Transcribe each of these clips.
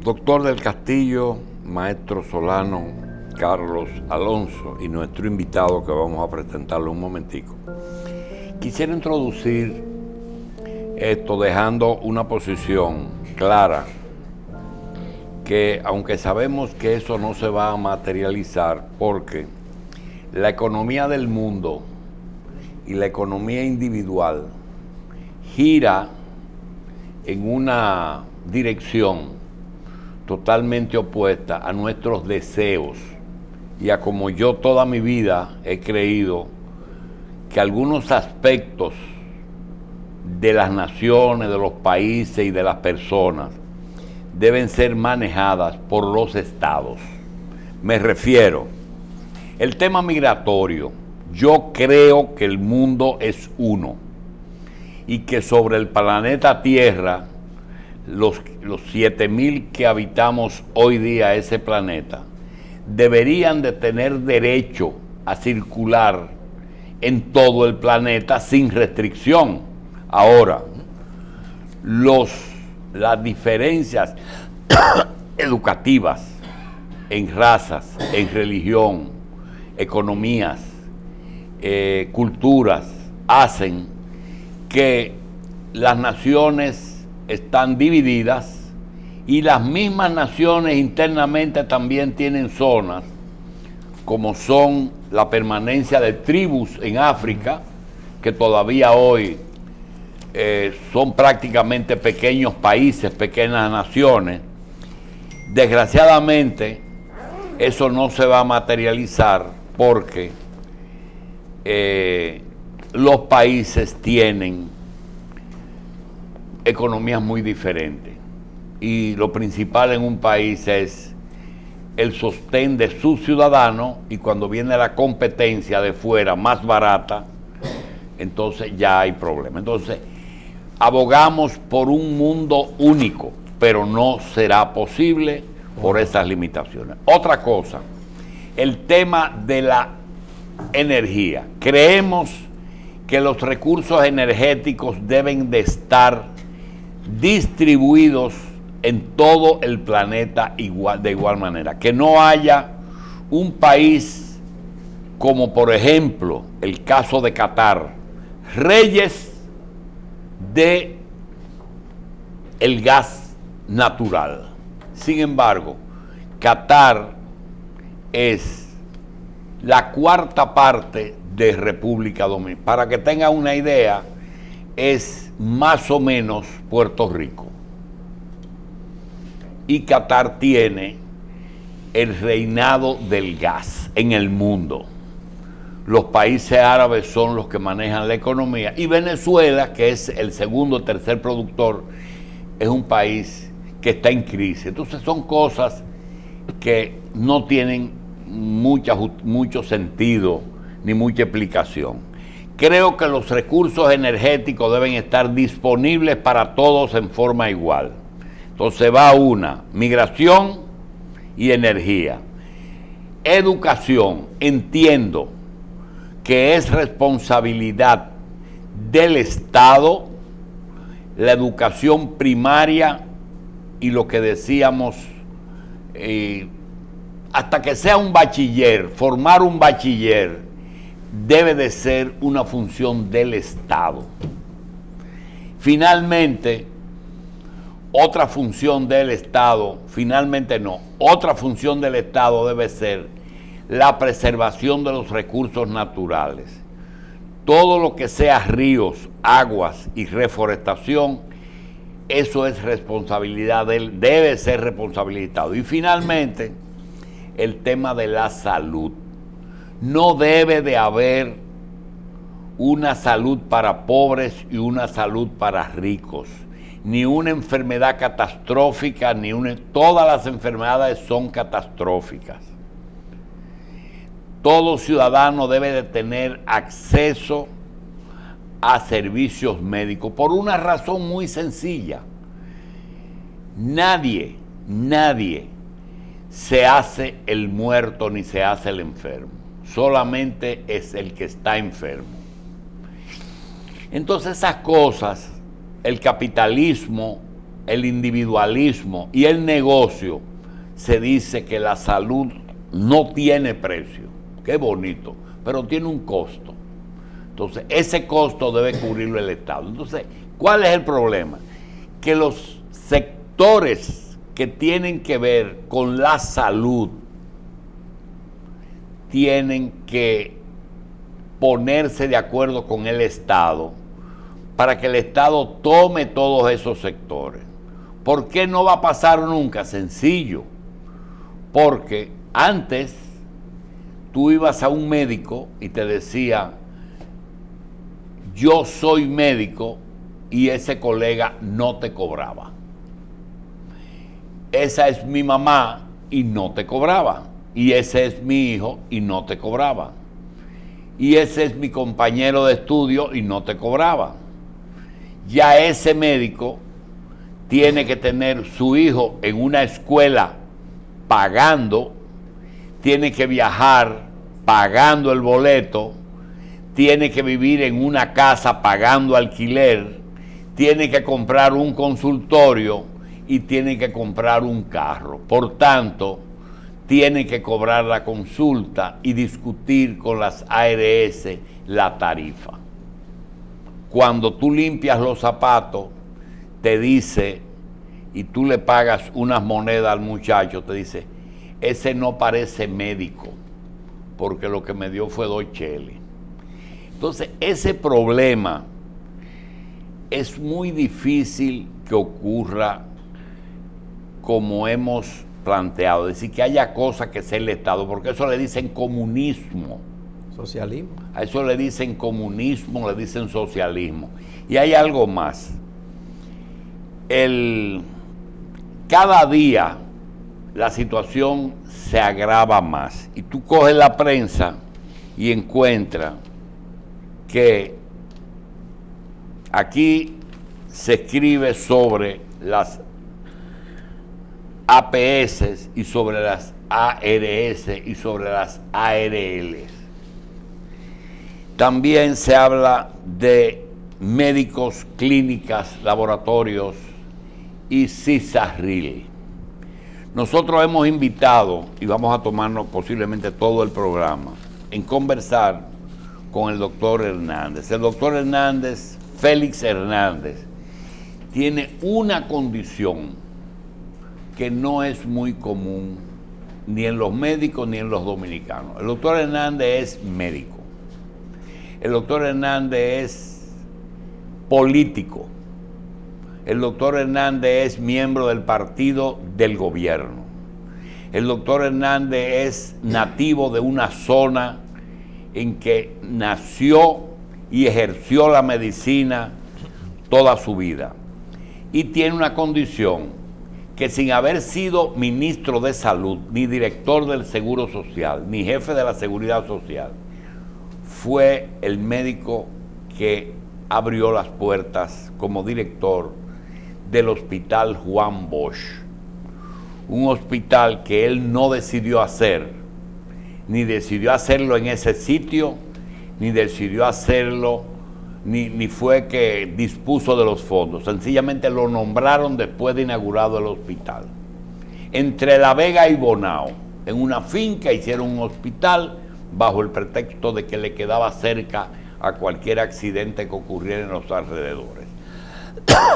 Doctor del Castillo, maestro Solano, Carlos Alonso y nuestro invitado que vamos a presentarlo un momentico. Quisiera introducir esto dejando una posición clara que aunque sabemos que eso no se va a materializar porque la economía del mundo y la economía individual gira en una dirección totalmente opuesta a nuestros deseos y a como yo toda mi vida he creído que algunos aspectos de las naciones, de los países y de las personas deben ser manejadas por los estados. Me refiero, el tema migratorio, yo creo que el mundo es uno y que sobre el planeta Tierra, los 7.000 que habitamos hoy día ese planeta, deberían de tener derecho a circular en todo el planeta sin restricción. Ahora, las diferencias educativas en razas, en religión, economías, culturas, hacen que las naciones están divididas y las mismas naciones internamente también tienen zonas, como son la permanencia de tribus en África, que todavía hoy son prácticamente pequeños países, pequeñas naciones. Desgraciadamente, eso no se va a materializar porque los países tienen economías muy diferentes y lo principal en un país es el sostén de sus ciudadanos, y cuando viene la competencia de fuera más barata, entonces ya hay problema. Entonces abogamos por un mundo único, pero no será posible por esas limitaciones. Otra cosa, el tema de la energía. Creemos que los recursos energéticos deben de estar distribuidos en todo el planeta de igual manera. Que no haya un país como por ejemplo el caso de Qatar, reyes de el gas natural. Sin embargo, Qatar es la cuarta parte de República Dominicana. Para que tengan una idea, es más o menos Puerto Rico. Y Qatar tiene el reinado del gas en el mundo. Los países árabes son los que manejan la economía. Y Venezuela, que es el segundo o tercer productor, es un país que está en crisis. Entonces son cosas que no tienen mucho sentido ni mucha explicación. Creo que los recursos energéticos deben estar disponibles para todos en forma igual. Entonces va una, migración y energía. Educación, entiendo que es responsabilidad del Estado la educación primaria y lo que decíamos, hasta que sea un bachiller, formar un bachiller debe de ser una función del Estado. Finalmente, otra función del Estado, otra función del Estado debe ser la preservación de los recursos naturales. Todo lo que sea ríos, aguas y reforestación, eso es responsabilidad de él, debe ser responsabilizado. Y finalmente, el tema de la salud. No debe de haber una salud para pobres y una salud para ricos, ni una enfermedad catastrófica, todas las enfermedades son catastróficas. Todo ciudadano debe de tener acceso a servicios médicos por una razón muy sencilla. Nadie se hace el muerto ni se hace el enfermo. Solamente es el que está enfermo. Entonces esas cosas, el capitalismo el individualismo y el negocio, se dice que la salud no tiene precio. Qué bonito, pero tiene un costo. Entonces, ese costo debe cubrirlo el Estado. Entonces, ¿cuál es el problema? Que los sectores que tienen que ver con la salud tienen que ponerse de acuerdo con el Estado para que el Estado tome todos esos sectores. ¿Por qué no va a pasar nunca? Sencillo. Porque antes tú ibas a un médico y te decía, yo soy médico, y ese colega no te cobraba. Esa es mi mamá y no te cobraba. Y ese es mi hijo y no te cobraba. Y ese es mi compañero de estudio y no te cobraba. Ya ese médico tiene que tener su hijo en una escuela pagando, tiene que viajar pagando el boleto, tiene que vivir en una casa pagando alquiler, tiene que comprar un consultorio y tiene que comprar un carro. Por tanto, tiene que cobrar la consulta y discutir con las ARS la tarifa. Cuando tú limpias los zapatos, te dice, y tú le pagas unas monedas al muchacho, te dice, ese no parece médico, porque lo que me dio fue 2 cheles. Entonces, ese problema es muy difícil que ocurra como hemos planteado, es decir, que haya cosas que sea el Estado, porque eso le dicen comunismo. Socialismo. A eso le dicen comunismo, le dicen socialismo. Y hay algo más. Cada día la situación se agrava más. Y tú coges la prensa y encuentras que aquí se escribe sobre las APS y sobre las ARS y sobre las ARLs. También se habla de médicos, clínicas, laboratorios y CISARRIL. Nosotros hemos invitado, y vamos a tomarnos posiblemente todo el programa, en conversar con el doctor Hernández. El doctor Hernández, Félix Hernández, tiene una condición que no es muy común ni en los médicos ni en los dominicanos. El doctor Hernández es médico. El doctor Hernández es político. El doctor Hernández es miembro del partido del gobierno. El doctor Hernández es nativo de una zona en que nació y ejerció la medicina toda su vida. Y tiene una condición que, sin haber sido ministro de salud, ni director del Seguro Social, ni jefe de la Seguridad Social, fue el médico que abrió las puertas como director del Hospital Juan Bosch, un hospital que él no decidió hacer, ni decidió hacerlo en ese sitio, ni decidió hacerlo, ni fue que dispuso de los fondos, sencillamente lo nombraron después de inaugurado el hospital. Entre La Vega y Bonao, en una finca, hicieron un hospital bajo el pretexto de que le quedaba cerca a cualquier accidente que ocurriera en los alrededores.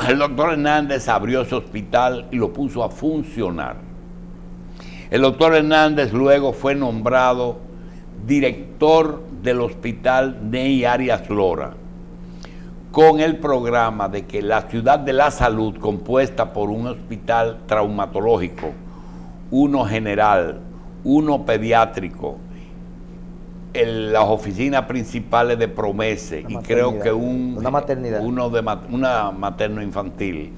El doctor Hernández abrió ese hospital y lo puso a funcionar. El doctor Hernández luego fue nombrado director del Hospital Ney Arias Lora, con el programa de que la ciudad de la salud, compuesta por un hospital traumatológico, uno general, uno pediátrico, las oficinas principales de Promese y creo que una materno-infantil.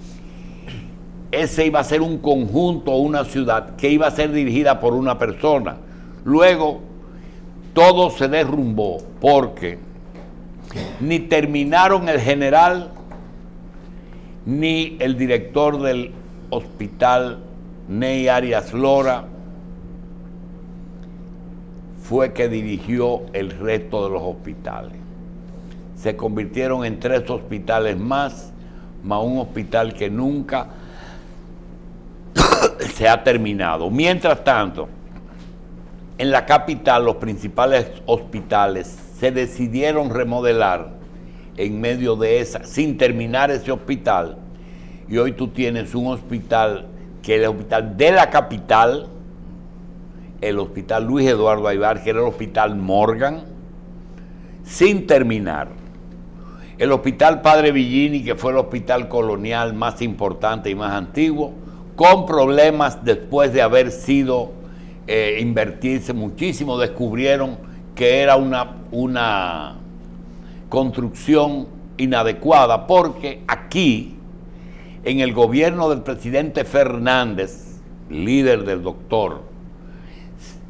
Ese iba a ser un conjunto, una ciudad que iba a ser dirigida por una persona. Luego todo se derrumbó porque ni terminaron el general ni el director del hospital Ney Arias Lora fue que dirigió el resto de los hospitales. Se convirtieron en 3 hospitales más un hospital que nunca se ha terminado. Mientras tanto, en la capital los principales hospitales se decidieron remodelar en medio de esa, sin terminar ese hospital, y hoy tú tienes un hospital que es el hospital de la capital, el hospital Luis Eduardo Aybar, que era el hospital Morgan, sin terminar. El hospital Padre Villini, que fue el hospital colonial más importante y más antiguo, con problemas después de haber sido invertirse muchísimo, descubrieron que era una construcción inadecuada, porque aquí, en el gobierno del presidente Fernández, líder del doctor,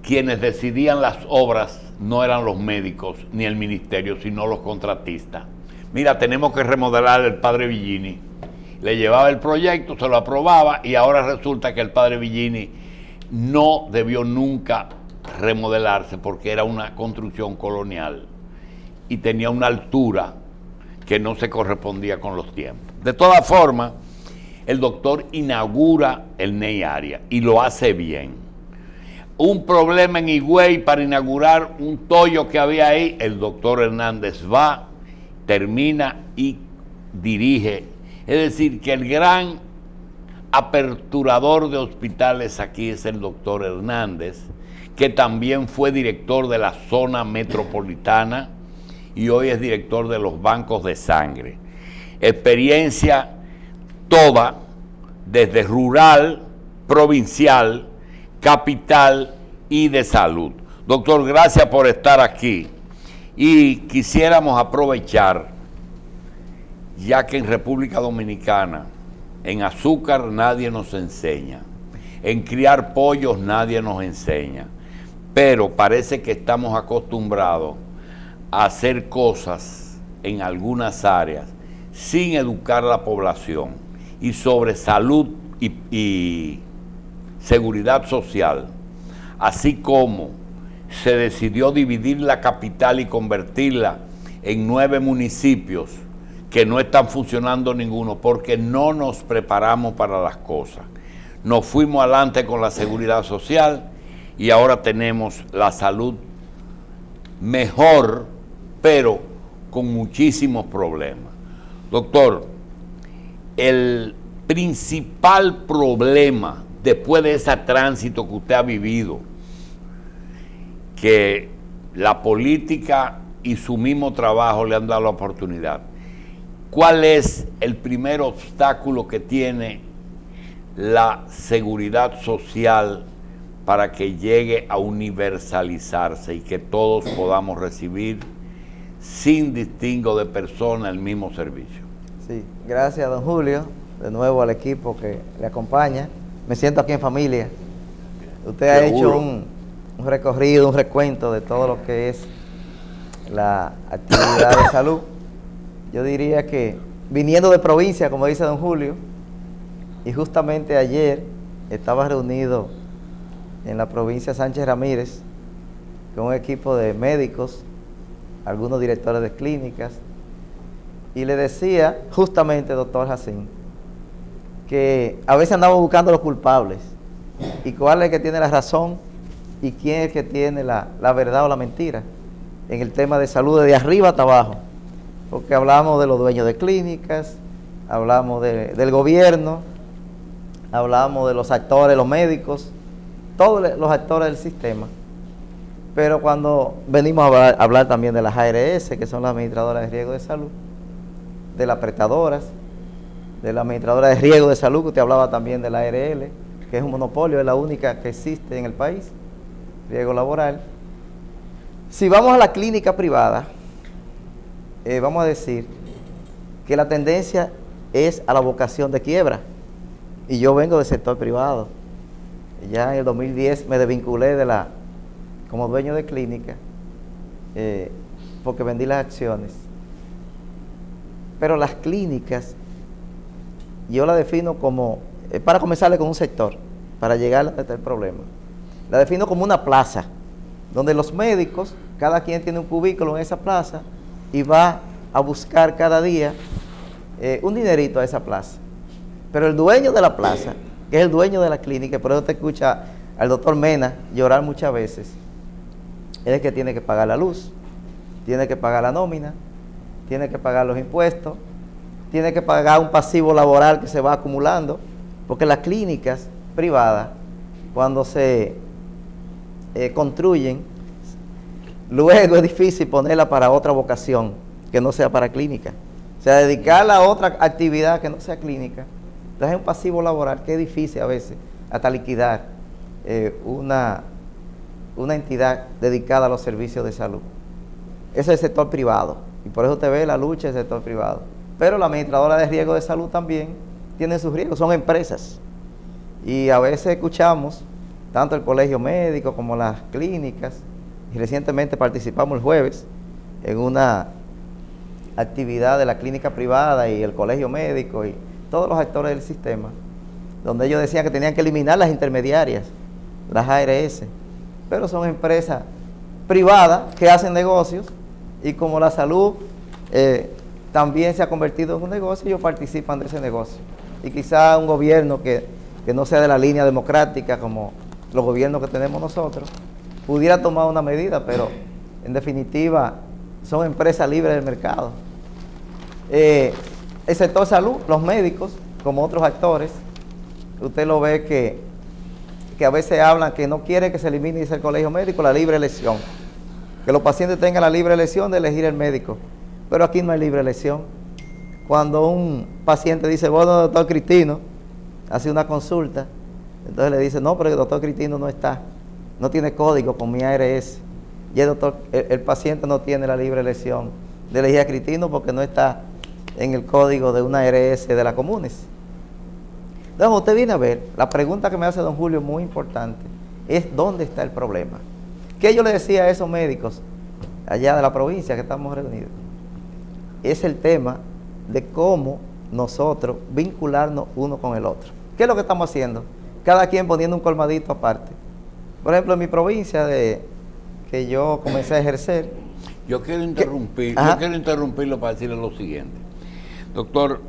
quienes decidían las obras no eran los médicos ni el ministerio, sino los contratistas. Mira, tenemos que remodelar el Padre Villini. Le llevaba el proyecto, se lo aprobaba, y ahora resulta que el Padre Villini no debió nunca remodelarse porque era una construcción colonial y tenía una altura que no se correspondía con los tiempos. De todas formas, el doctor inaugura el NEI Área y lo hace bien. Un problema en Higüey para inaugurar un tollo que había ahí, el doctor Hernández va, termina y dirige. Es decir, que el gran aperturador de hospitales aquí es el doctor Hernández, que también fue director de la zona metropolitana y hoy es director de los bancos de sangre. Experiencia toda, desde rural, provincial, capital y de salud. Doctor, gracias por estar aquí. Y quisiéramos aprovechar, ya que en República Dominicana, en azúcar nadie nos enseña, en criar pollos nadie nos enseña, pero parece que estamos acostumbrados a hacer cosas en algunas áreas sin educar a la población, y sobre salud y seguridad social, así como se decidió dividir la capital y convertirla en 9 municipios que no están funcionando ninguno porque no nos preparamos para las cosas. Nos fuimos adelante con la seguridad social y ahora tenemos la salud mejor, pero con muchísimos problemas. Doctor, el principal problema después de ese tránsito que usted ha vivido, que la política y su mismo trabajo le han dado la oportunidad, ¿cuál es el primer obstáculo que tiene la seguridad social para que llegue a universalizarse y que todos podamos recibir sin distingo de persona el mismo servicio? Sí, gracias don Julio, de nuevo al equipo que le acompaña. Me siento aquí en familia. Usted ha hecho un recorrido, un recuento de todo lo que es la actividad de salud. Yo diría que viniendo de provincia, como dice don Julio, y justamente ayer estaba reunido en la provincia de Sánchez Ramírez con un equipo de médicos, algunos directores de clínicas, y le decía justamente, doctor Jacín, que a veces andamos buscando los culpables y cuál es el que tiene la razón y quién es el que tiene la verdad o la mentira en el tema de salud de arriba hasta abajo, porque hablamos de los dueños de clínicas, hablamos del gobierno, hablamos de los actores, los médicos, todos los actores del sistema, pero cuando venimos a hablar también de las ARS, que son las administradoras de riesgo de salud, de las prestadoras, de la administradora de riesgo de salud, que usted hablaba también de la ARL, que es un monopolio, es la única que existe en el país, riesgo laboral. Si vamos a la clínica privada, vamos a decir que la tendencia es a la vocación de quiebra, y yo vengo del sector privado. Ya en el 2010 me desvinculé como dueño de clínica, porque vendí las acciones. Pero las clínicas, yo la defino como, para comenzarle con un sector, para llegar a este problema, la defino como una plaza, donde los médicos, cada quien tiene un cubículo en esa plaza y va a buscar cada día un dinerito a esa plaza. Pero el dueño de la plaza que es el dueño de la clínica, y por eso te escucha al doctor Mena llorar muchas veces. Él es el que tiene que pagar la luz, tiene que pagar la nómina, tiene que pagar los impuestos, tiene que pagar un pasivo laboral que se va acumulando, porque las clínicas privadas, cuando se construyen, luego es difícil ponerla para otra vocación que no sea para clínica. O sea, dedicarla a otra actividad que no sea clínica. Entonces es un pasivo laboral que es difícil a veces hasta liquidar una entidad dedicada a los servicios de salud. Ese es el sector privado, y por eso te ve la lucha del sector privado. Pero la administradora de riesgo de salud también tiene sus riesgos, son empresas. Y a veces escuchamos, tanto el colegio médico como las clínicas, y recientemente participamos el jueves en una actividad de la clínica privada y el colegio médico y todos los actores del sistema, donde ellos decían que tenían que eliminar las intermediarias, las ARS, pero son empresas privadas que hacen negocios, y como la salud también se ha convertido en un negocio, ellos participan de ese negocio. Y quizá un gobierno que no sea de la línea democrática como los gobiernos que tenemos nosotros, pudiera tomar una medida, pero en definitiva son empresas libres del mercado. El sector salud, los médicos, como otros actores, usted lo ve que a veces hablan que no quiere que se elimine, dice el colegio médico, la libre elección, que los pacientes tengan la libre elección de elegir el médico, pero aquí no hay libre elección. Cuando un paciente dice, bueno, doctor Cristino, hace una consulta, entonces le dice, no, pero el doctor Cristino no está, no tiene código con mi ARS, y el paciente no tiene la libre elección de elegir a Cristino porque no está en el código de una ARS de la Comunes. Entonces, usted viene a ver, la pregunta que me hace don Julio, muy importante, es ¿dónde está el problema? ¿Qué yo le decía a esos médicos allá de la provincia que estamos reunidos? Es el tema de cómo nosotros vincularnos uno con el otro. ¿Qué es lo que estamos haciendo? Cada quien poniendo un colmadito aparte. Por ejemplo, en mi provincia que yo comencé a ejercer. Yo quiero interrumpirlo para decirle lo siguiente. Doctor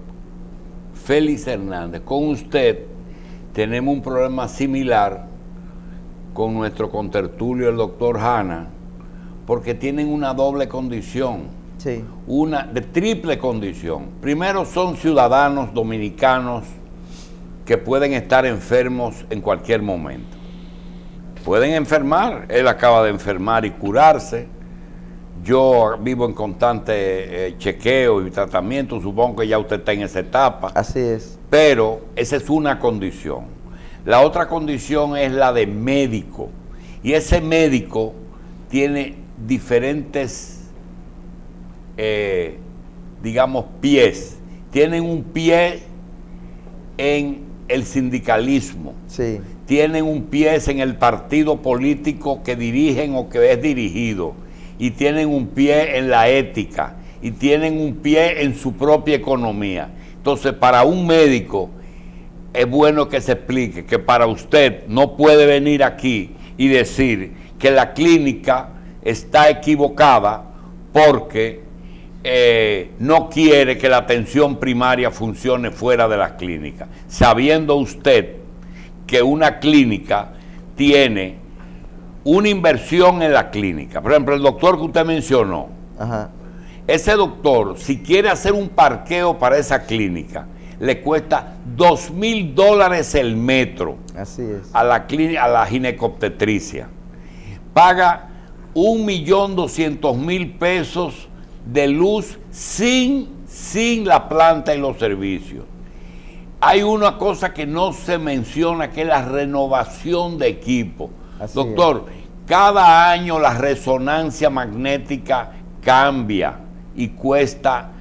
Félix Hernández, con usted tenemos un problema similar con nuestro contertulio, el doctor Hanna, porque tienen una doble condición, sí, una de triple condición. Primero, son ciudadanos dominicanos que pueden estar enfermos en cualquier momento. Pueden enfermar, él acaba de enfermar y curarse. Yo vivo en constante chequeo y tratamiento, supongo que ya usted está en esa etapa. Así es. Pero esa es una condición. La otra condición es la de médico. Y ese médico tiene diferentes, digamos, pies. Tienen un pie en el sindicalismo. Sí. Tienen un pie en el partido político que dirigen o que es dirigido. Y tienen un pie en la ética, y tienen un pie en su propia economía. Entonces, para un médico es bueno que se explique que para usted no puede venir aquí y decir que la clínica está equivocada porque no quiere que la atención primaria funcione fuera de la clínica, sabiendo usted que una clínica tiene una inversión en la clínica. Por ejemplo, el doctor que usted mencionó, ajá, ese doctor, si quiere hacer un parqueo para esa clínica, le cuesta $2,000 el metro. Así es. A la ginecobstetricia. Paga 1.200.000 pesos de luz sin la planta y los servicios. Hay una cosa que no se menciona, que es la renovación de equipo. Así doctor, cada año la resonancia magnética cambia y cuesta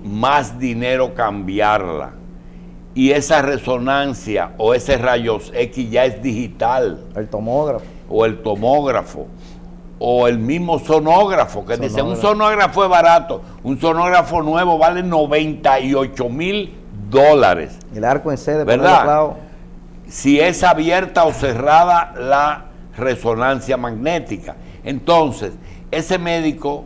más dinero cambiarla. Y esa resonancia o ese rayos X ya es digital. El tomógrafo. O el tomógrafo. O el mismo sonógrafo, que dice, un sonógrafo es barato. Un sonógrafo nuevo vale $98,000. El arco en sede, ¿verdad? Si es abierta o cerrada la resonancia magnética. Entonces, ese médico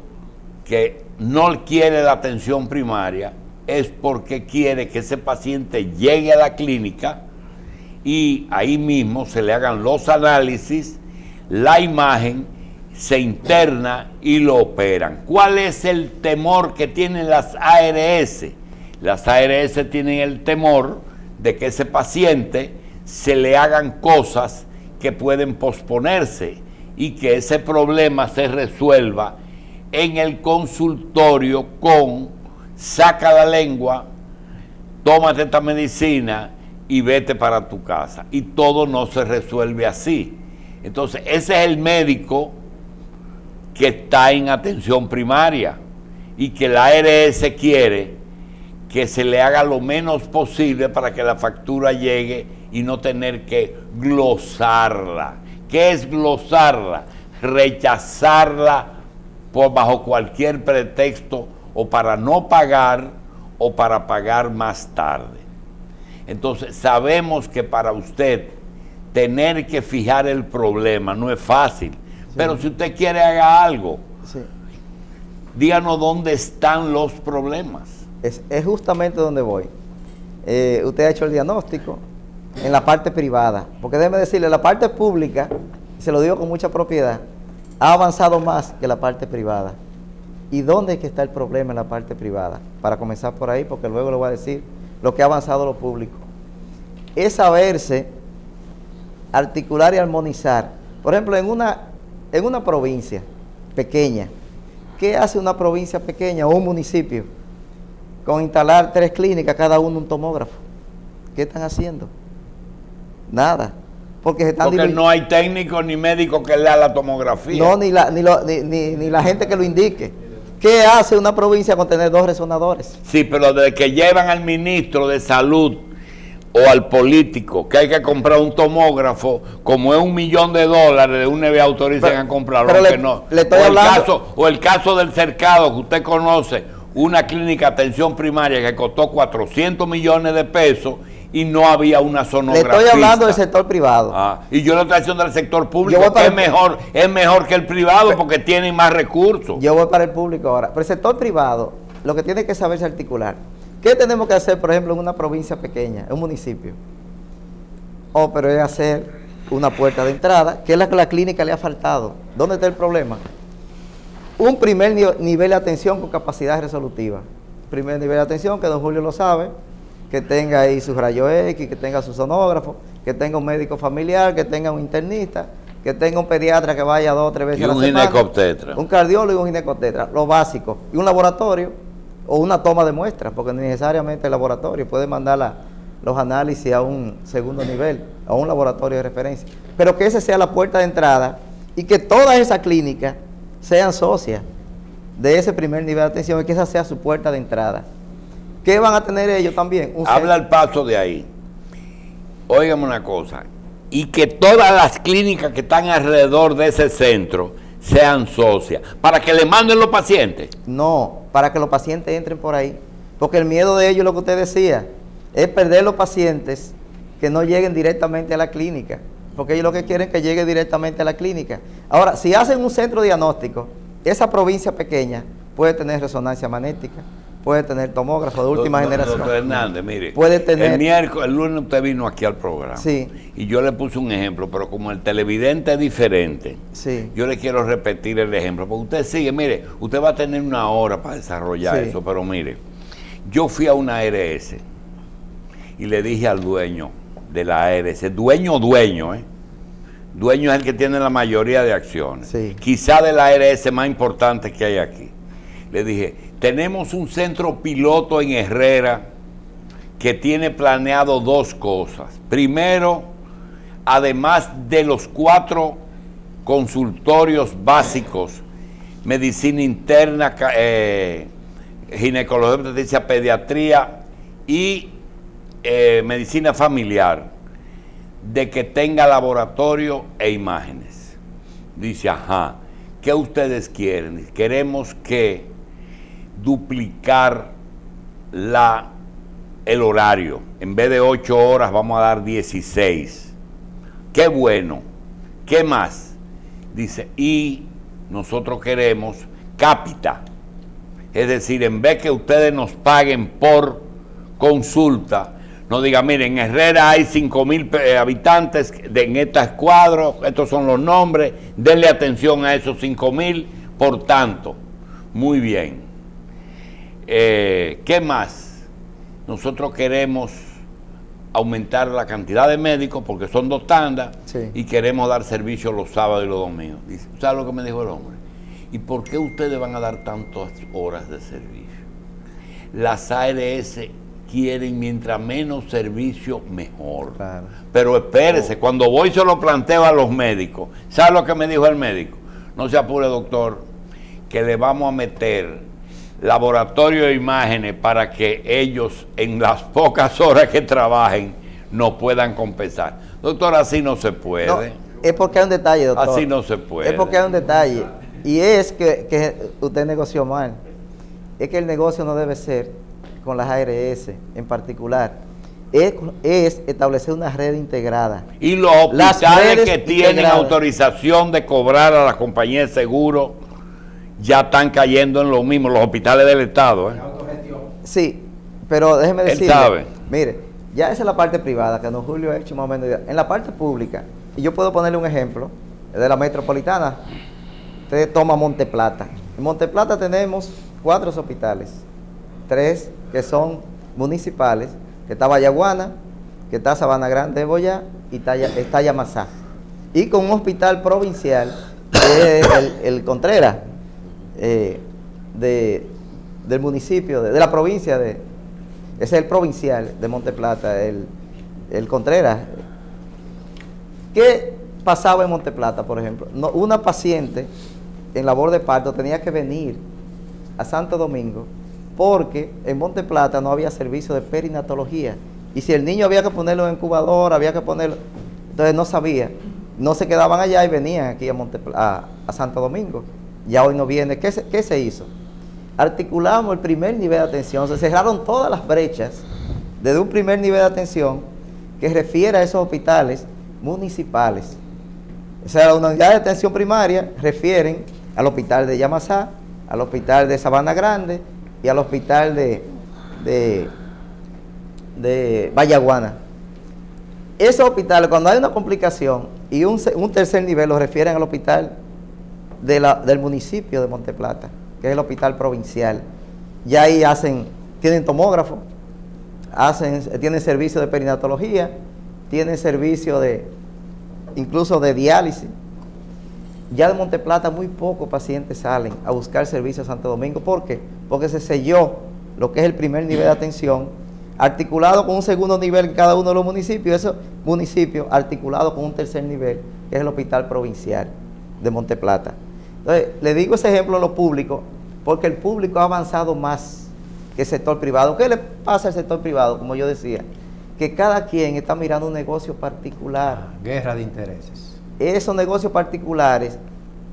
que no quiere la atención primaria es porque quiere que ese paciente llegue a la clínica y ahí mismo se le hagan los análisis, la imagen se interna y lo operan. ¿Cuál es el temor que tienen las ARS? Las ARS tienen el temor de que ese paciente se le hagan cosas que pueden posponerse y que ese problema se resuelva en el consultorio con saca la lengua, tómate esta medicina y vete para tu casa. Y todo no se resuelve así. Entonces, ese es el médico que está en atención primaria y que la ARS quiere que se le haga lo menos posible para que la factura llegue y no tener que glosarla. ¿Qué es glosarla? Rechazarla bajo cualquier pretexto o para no pagar o para pagar más tarde. Entonces sabemos que para usted tener que fijar el problema no es fácil, sí. Pero si usted quiere haga algo, sí. Díganos dónde están los problemas. Es justamente donde voy. Usted ha hecho el diagnóstico en la parte privada, porque déjeme decirle, la parte pública, se lo digo con mucha propiedad, ha avanzado más que la parte privada. ¿Y dónde es que está el problema en la parte privada? Para comenzar por ahí, porque luego le voy a decir lo que ha avanzado lo público. Es saberse articular y armonizar. Por ejemplo, en una provincia pequeña, ¿qué hace una provincia pequeña o un municipio con instalar 3 clínicas, cada uno un tomógrafo? ¿Qué están haciendo? Nada. Porque no hay técnico ni médico que lea la tomografía. No, ni la gente que lo indique. ¿Qué hace una provincia con tener 2 resonadores? Sí, pero desde que llevan al ministro de salud o al político que hay que comprar un tomógrafo, como es $1 millón, de una vez autorizan a comprarlo, aunque no. El caso del Cercado, que usted conoce, una clínica de atención primaria que costó 400 millones de pesos y no había una sonografía. Le estoy hablando del sector privado. Y yo le estoy haciendo del sector público, que es mejor que el privado porque tienen más recursos. Yo voy para el público ahora. Pero el sector privado, lo que tiene que saberse articular. ¿Qué tenemos que hacer, por ejemplo, en una provincia pequeña, en un municipio? Pero es hacer una puerta de entrada, que es la que la clínica le ha faltado. ¿Dónde está el problema? Un primer nivel de atención con capacidad resolutiva. Primer nivel de atención, que don Julio lo sabe, que tenga ahí sus rayos X, que tenga su sonógrafo, que tenga un médico familiar, que tenga un internista, que tenga un pediatra que vaya 2 o 3 veces a la semana. Y un ginecobstetra. Un cardiólogo y un ginecobstetra, lo básico. Y un laboratorio o una toma de muestras, porque no necesariamente el laboratorio puede mandar los análisis a un segundo nivel, a un laboratorio de referencia. Pero que esa sea la puerta de entrada y que todas esas clínicas sean socias de ese primer nivel de atención y que esa sea su puerta de entrada. ¿Qué van a tener ellos también? Habla el paso de ahí. Óigame una cosa. Y que todas las clínicas que están alrededor de ese centro sean socias. ¿Para que le manden los pacientes? No, para que los pacientes entren por ahí. Porque el miedo de ellos, lo que usted decía, es perder los pacientes que no lleguen directamente a la clínica. Porque ellos lo que quieren es que llegue directamente a la clínica. Ahora, si hacen un centro diagnóstico, esa provincia pequeña puede tener resonancia magnética, puede tener tomógrafo de última generación. Doctor Hernández, mire, puede tener... el lunes usted vino aquí al programa, sí, y yo le puse un ejemplo, pero como el televidente es diferente, sí, yo le quiero repetir el ejemplo, porque usted sigue, mire, usted va a tener 1 hora para desarrollar eso, pero mire, yo fui a una ARS y le dije al dueño de la ARS, dueño, dueño es el que tiene la mayoría de acciones, sí, quizá de la ARS más importante que hay aquí. Le dije, tenemos un centro piloto en Herrera que tiene planeado 2 cosas. Primero, además de los 4 consultorios básicos, medicina interna, ginecología, obstetricia, pediatría y medicina familiar, de que tenga laboratorio e imágenes. Dice, ajá, ¿qué ustedes quieren? Queremos que duplicar el horario. En vez de 8 horas vamos a dar 16. Qué bueno. ¿Qué más? Dice, y nosotros queremos cápita. Es decir, en vez que ustedes nos paguen por consulta, No diga, miren, en Herrera hay 5,000 habitantes en estos cuadros, estos son los nombres, denle atención a esos 5,000, por tanto. Muy bien. ¿Qué más? Nosotros queremos aumentar la cantidad de médicos porque son 2 tandas, sí, y queremos dar servicio los sábados y los domingos. ¿Sabes lo que me dijo el hombre? ¿Y por qué ustedes van a dar tantas horas de servicio? Las ARS quieren mientras menos servicio mejor. Claro. Pero espérese, cuando voy se lo planteo a los médicos. ¿Sabe lo que me dijo el médico? No se apure, doctor, que le vamos a meter laboratorio de imágenes para que ellos en las pocas horas que trabajen nos puedan compensar. Doctor, así no se puede. No, es porque hay un detalle, doctor. Así no se puede. Es porque hay un detalle. Y es que usted negoció mal. Es que el negocio no debe ser con las ARS en particular. Es establecer una red integrada. Y los hospitales que tienen autorización de cobrar a la compañía de seguro ya están cayendo en lo mismo, los hospitales del Estado. Sí, pero déjeme decirle. Él sabe. Mire, ya esa es la parte privada, que don Julio ha hecho más o menos. En la parte pública, y yo puedo ponerle un ejemplo, de la metropolitana, usted toma Monte Plata. En Monte Plata tenemos 4 hospitales, 3 que son municipales, que está Vallaguana, que está Sabana Grande de Boyá y está Yamasá. Y con un hospital provincial, que es el Contreras, del municipio, de la provincia ese es el provincial de Monte Plata, el Contreras. ¿Qué pasaba en Monte Plata, por ejemplo? Una paciente en labor de parto tenía que venir a Santo Domingo porque en Monte Plata no había servicio de perinatología, y si el niño había que ponerlo en incubadora, había que ponerlo, entonces no sabía, no se quedaban allá y venían aquí a Santo Domingo. Ya hoy no viene. ¿Qué se hizo? Articulamos el primer nivel de atención, se cerraron todas las brechas desde un primer nivel de atención que refiere a esos hospitales municipales. O sea, la unidad de atención primaria refieren al hospital de Yamasá, al hospital de Sabana Grande y al hospital de Vallaguana. Esos hospitales, cuando hay una complicación y un tercer nivel, lo refieren al hospital del municipio de Monte Plata, que es el hospital provincial. Ya ahí tienen tomógrafo, tienen servicio de perinatología, tienen servicio incluso de diálisis. Ya de Monte Plata muy pocos pacientes salen a buscar servicio a Santo Domingo. ¿Por qué? Porque se selló lo que es el primer nivel de atención, articulado con un segundo nivel en cada uno de los municipios, esos municipios articulados con un tercer nivel, que es el hospital provincial de Monte Plata. Entonces, le digo ese ejemplo a lo público, porque el público ha avanzado más que el sector privado. ¿Qué le pasa al sector privado? Como yo decía, que cada quien está mirando un negocio particular. Guerra de intereses. Esos negocios particulares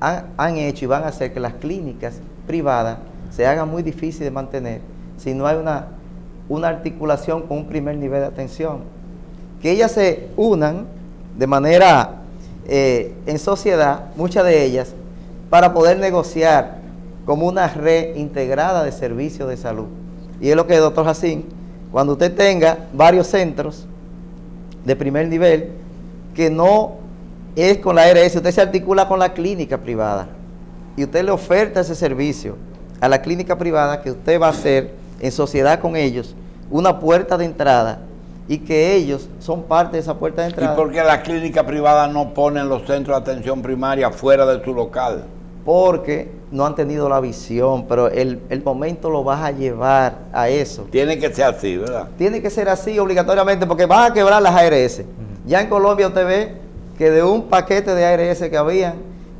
han hecho y van a hacer que las clínicas privadas se hagan muy difíciles de mantener si no hay una articulación con un primer nivel de atención. Que ellas se unan de manera en sociedad, muchas de ellas, para poder negociar como una red integrada de servicios de salud. Y es lo que, doctor Jacín, cuando usted tenga varios centros de primer nivel, que no es con la ARS, usted se articula con la clínica privada y usted le oferta ese servicio a la clínica privada, que usted va a hacer en sociedad con ellos una puerta de entrada, y que ellos son parte de esa puerta de entrada. ¿Y por qué las clínicas privadas no ponen los centros de atención primaria fuera de su local? Porque no han tenido la visión, pero el momento lo vas a llevar a eso. Tiene que ser así, ¿verdad? Tiene que ser así obligatoriamente, porque van a quebrar las ARS. Ya en Colombia usted ve que de un paquete de ARS que habían,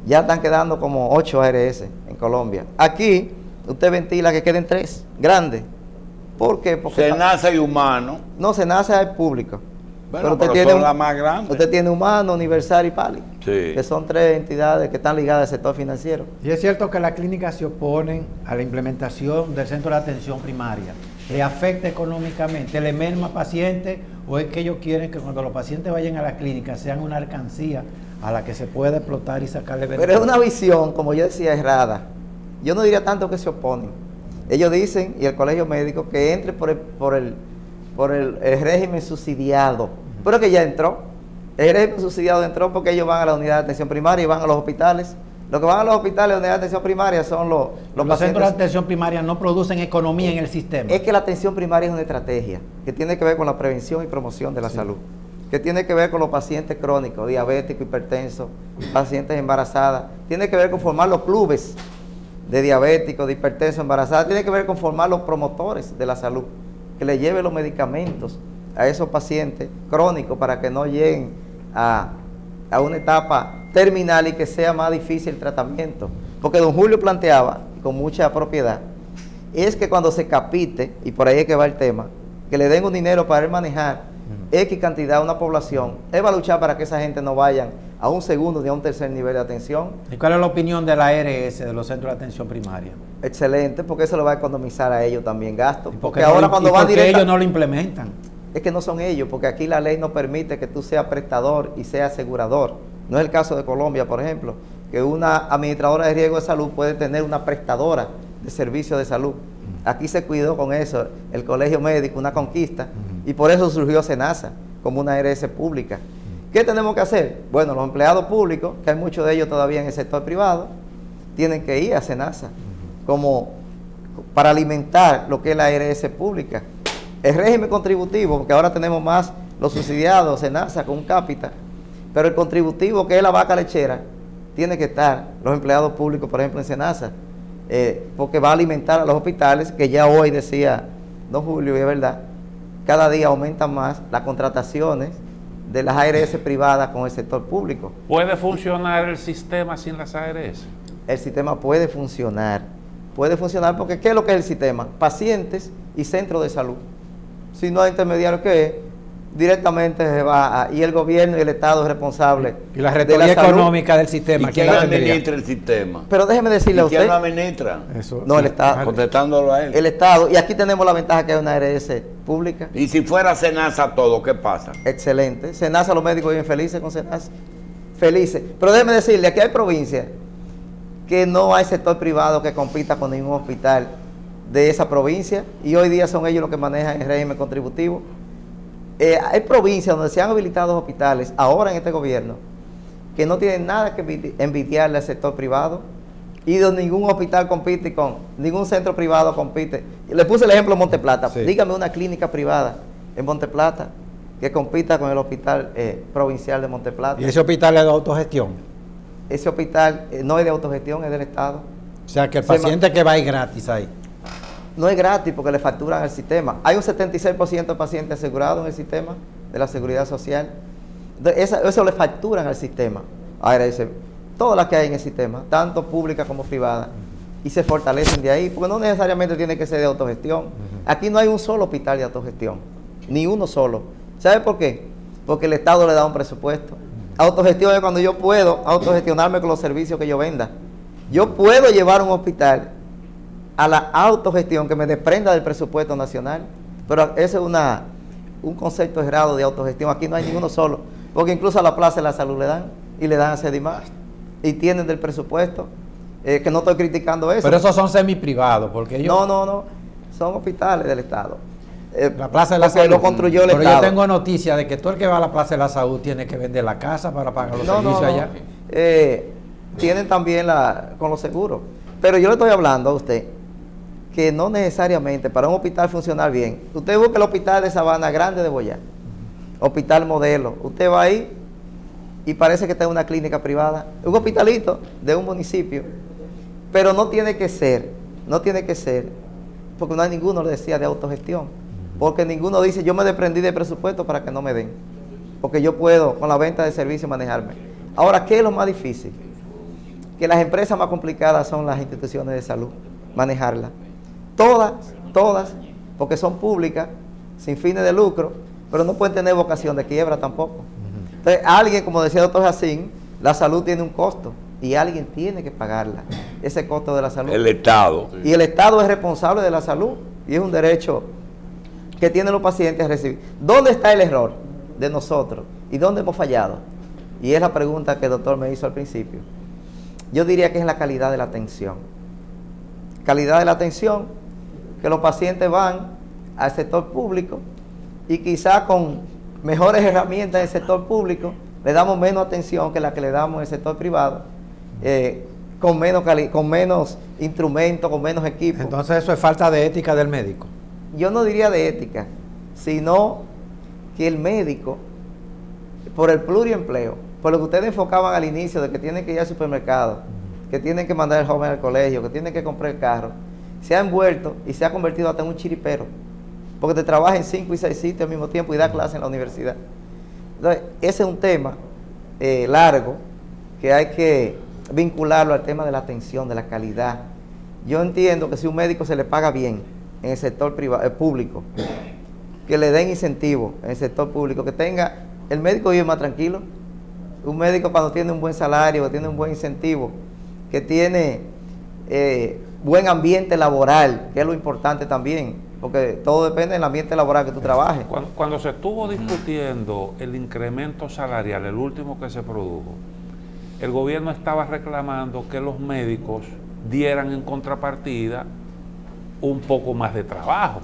ya están quedando como 8 ARS en Colombia. Aquí usted ventila que queden 3 grandes. ¿Por qué? Porque SENASA y Humano. No, SENASA es público. Bueno, pero usted son las más grandes. Usted tiene Humano, Universal y Pali, sí, que son 3 entidades que están ligadas al sector financiero. Y es cierto que las clínicas se oponen a la implementación del centro de atención primaria. ¿Le afecta económicamente? ¿Le merma pacientes? ¿O es que ellos quieren que cuando los pacientes vayan a la clínica sean una alcancía a la que se pueda explotar y sacarle beneficio? Pero es una visión, como yo decía, errada. Yo no diría tanto que se oponen. Ellos dicen, y el colegio médico, que entre por por el régimen subsidiado, pero que ya entró. El régimen subsidiado entró porque ellos van a la unidad de atención primaria y van a los hospitales. Los que van a los hospitales de unidad de atención primaria son los centros de atención primaria no producen economía en el sistema. Es que la atención primaria es una estrategia que tiene que ver con la prevención y promoción de la salud, que tiene que ver con los pacientes crónicos, diabéticos, hipertensos, pacientes embarazadas, tiene que ver con formar los clubes de diabéticos, de hipertensos, embarazadas, tiene que ver con formar los promotores de la salud, que le lleven los medicamentos a esos pacientes crónicos para que no lleguen a una etapa terminal y que sea más difícil el tratamiento. Porque don Julio planteaba, con mucha propiedad, es que cuando se capite, y por ahí es que va el tema, que le den un dinero para él manejar X cantidad a una población, él va a luchar para que esa gente no vayan a un segundo ni a un tercer nivel de atención. ¿Y cuál es la opinión de la ARS, de los centros de atención primaria? Excelente, porque eso le va a economizar a ellos también gastos. Porque ahora cuando van directo, ellos no lo implementan. Es que no son ellos, porque aquí la ley no permite que tú seas prestador y seas asegurador. No es el caso de Colombia, por ejemplo, que una administradora de riesgo de salud puede tener una prestadora de servicios de salud. Aquí se cuidó con eso el colegio médico, una conquista, y por eso surgió SENASA como una ARS pública. ¿Qué tenemos que hacer? Bueno, los empleados públicos, que hay muchos de ellos todavía en el sector privado, tienen que ir a SENASA como para alimentar lo que es la ARS pública. El régimen contributivo, porque ahora tenemos más los subsidiados, SENASA con un cápita, pero el contributivo, que es la vaca lechera, tiene que estar los empleados públicos, por ejemplo, en SENASA, porque va a alimentar a los hospitales, que ya hoy decía don Julio, y es verdad, cada día aumentan más las contrataciones de las ARS privadas con el sector público. ¿Puede funcionar el sistema sin las ARS? El sistema puede funcionar porque ¿qué es lo que es el sistema? Pacientes y centros de salud. Si no hay intermediario, ¿qué es? Directamente se va y el gobierno y el Estado es responsable. Y la rectoría económica del sistema. ¿Y quién administra el sistema? Pero déjeme decirle a usted. ¿Quién lo administra? Eso, no, sí, el Estado. Contestándolo a él. El Estado. Y aquí tenemos la ventaja que hay una ARS pública. Y si fuera SENASA todo, ¿qué pasa? Excelente. SENASA, los médicos viven felices con SENASA. Felices. Pero déjeme decirle, aquí hay provincias que no hay sector privado que compita con ningún hospital de esa provincia. Y hoy día son ellos los que manejan el régimen contributivo. Hay provincias donde se han habilitado hospitales ahora en este gobierno que no tienen nada que envidiarle al sector privado y donde ningún hospital compite con, ningún centro privado compite. Le puse el ejemplo de Monteplata. Sí. Dígame una clínica privada en Monteplata que compita con el hospital provincial de Monteplata. ¿Y ese hospital es de autogestión? Ese hospital no es de autogestión, es del Estado. O sea que el paciente que va a ir gratis ahí. No es gratis porque le facturan al sistema. Hay un 76% de pacientes asegurados en el sistema de la seguridad social. Eso le facturan al sistema. Ahora dice, todas las que hay en el sistema, tanto pública como privada, y se fortalecen de ahí, porque no necesariamente tiene que ser de autogestión. Aquí no hay un solo hospital de autogestión, ni uno solo. ¿Sabe por qué? Porque el Estado le da un presupuesto. Autogestión es cuando yo puedo autogestionarme con los servicios que yo venda. Yo puedo llevar un hospital a la autogestión que me desprenda del presupuesto nacional, pero ese es un concepto errado de autogestión. Aquí no hay ninguno solo, porque incluso a la Plaza de la Salud le dan, y le dan a CEDIMAS, y tienen del presupuesto, que no estoy criticando eso. Pero esos son semiprivados, porque ellos... No, son hospitales del Estado. La Plaza de la Salud lo construyó el Pero Estado. Yo tengo noticia de que todo el que va a la Plaza de la Salud tiene que vender la casa para pagar los servicios allá. Tienen también con los seguros. Pero yo le estoy hablando a usted que no necesariamente para un hospital funcionar bien. Usted busca el hospital de Sabana Grande de Boyá, hospital modelo. Usted va ahí y parece que está en una clínica privada, un hospitalito de un municipio, pero no tiene que ser, porque no hay ninguno, le decía, de autogestión, porque ninguno dice, yo me desprendí del presupuesto para que no me den, porque yo puedo con la venta de servicios manejarme. Ahora, ¿qué es lo más difícil? Que las empresas más complicadas son las instituciones de salud, manejarlas. Todas, porque son públicas, sin fines de lucro, pero no pueden tener vocación de quiebra tampoco. Entonces, alguien, como decía el doctor Jacín, la salud tiene un costo y alguien tiene que pagarla, ese costo de la salud. El Estado. Y el Estado es responsable de la salud y es un derecho que tienen los pacientes a recibir. ¿Dónde está el error de nosotros y dónde hemos fallado? Y es la pregunta que el doctor me hizo al principio. Yo diría que es la calidad de la atención. Calidad de la atención, que los pacientes van al sector público y quizá con mejores herramientas en el sector público le damos menos atención que la que le damos en el sector privado, con menos instrumentos, con menos equipos. Entonces eso es falta de ética del médico. Yo no diría de ética, sino que el médico, por el pluriempleo, por lo que ustedes enfocaban al inicio de que tienen que ir al supermercado, que tienen que mandar al joven al colegio, que tienen que comprar el carro, se ha envuelto y se ha convertido hasta en un chiripero, porque te trabaja en 5 y 6 sitios al mismo tiempo y da clase en la universidad. Entonces, ese es un tema largo que hay que vincularlo al tema de la atención, de la calidad. Yo entiendo que si un médico se le paga bien en el sector público, que le den incentivos en el sector público, que tenga, el médico vive más tranquilo. Un médico cuando tiene un buen salario, que tiene un buen incentivo, que tiene buen ambiente laboral, que es lo importante también, porque todo depende del ambiente laboral que tú trabajes. Cuando se estuvo discutiendo el incremento salarial, el último que se produjo, el gobierno estaba reclamando que los médicos dieran en contrapartida un poco más de trabajo.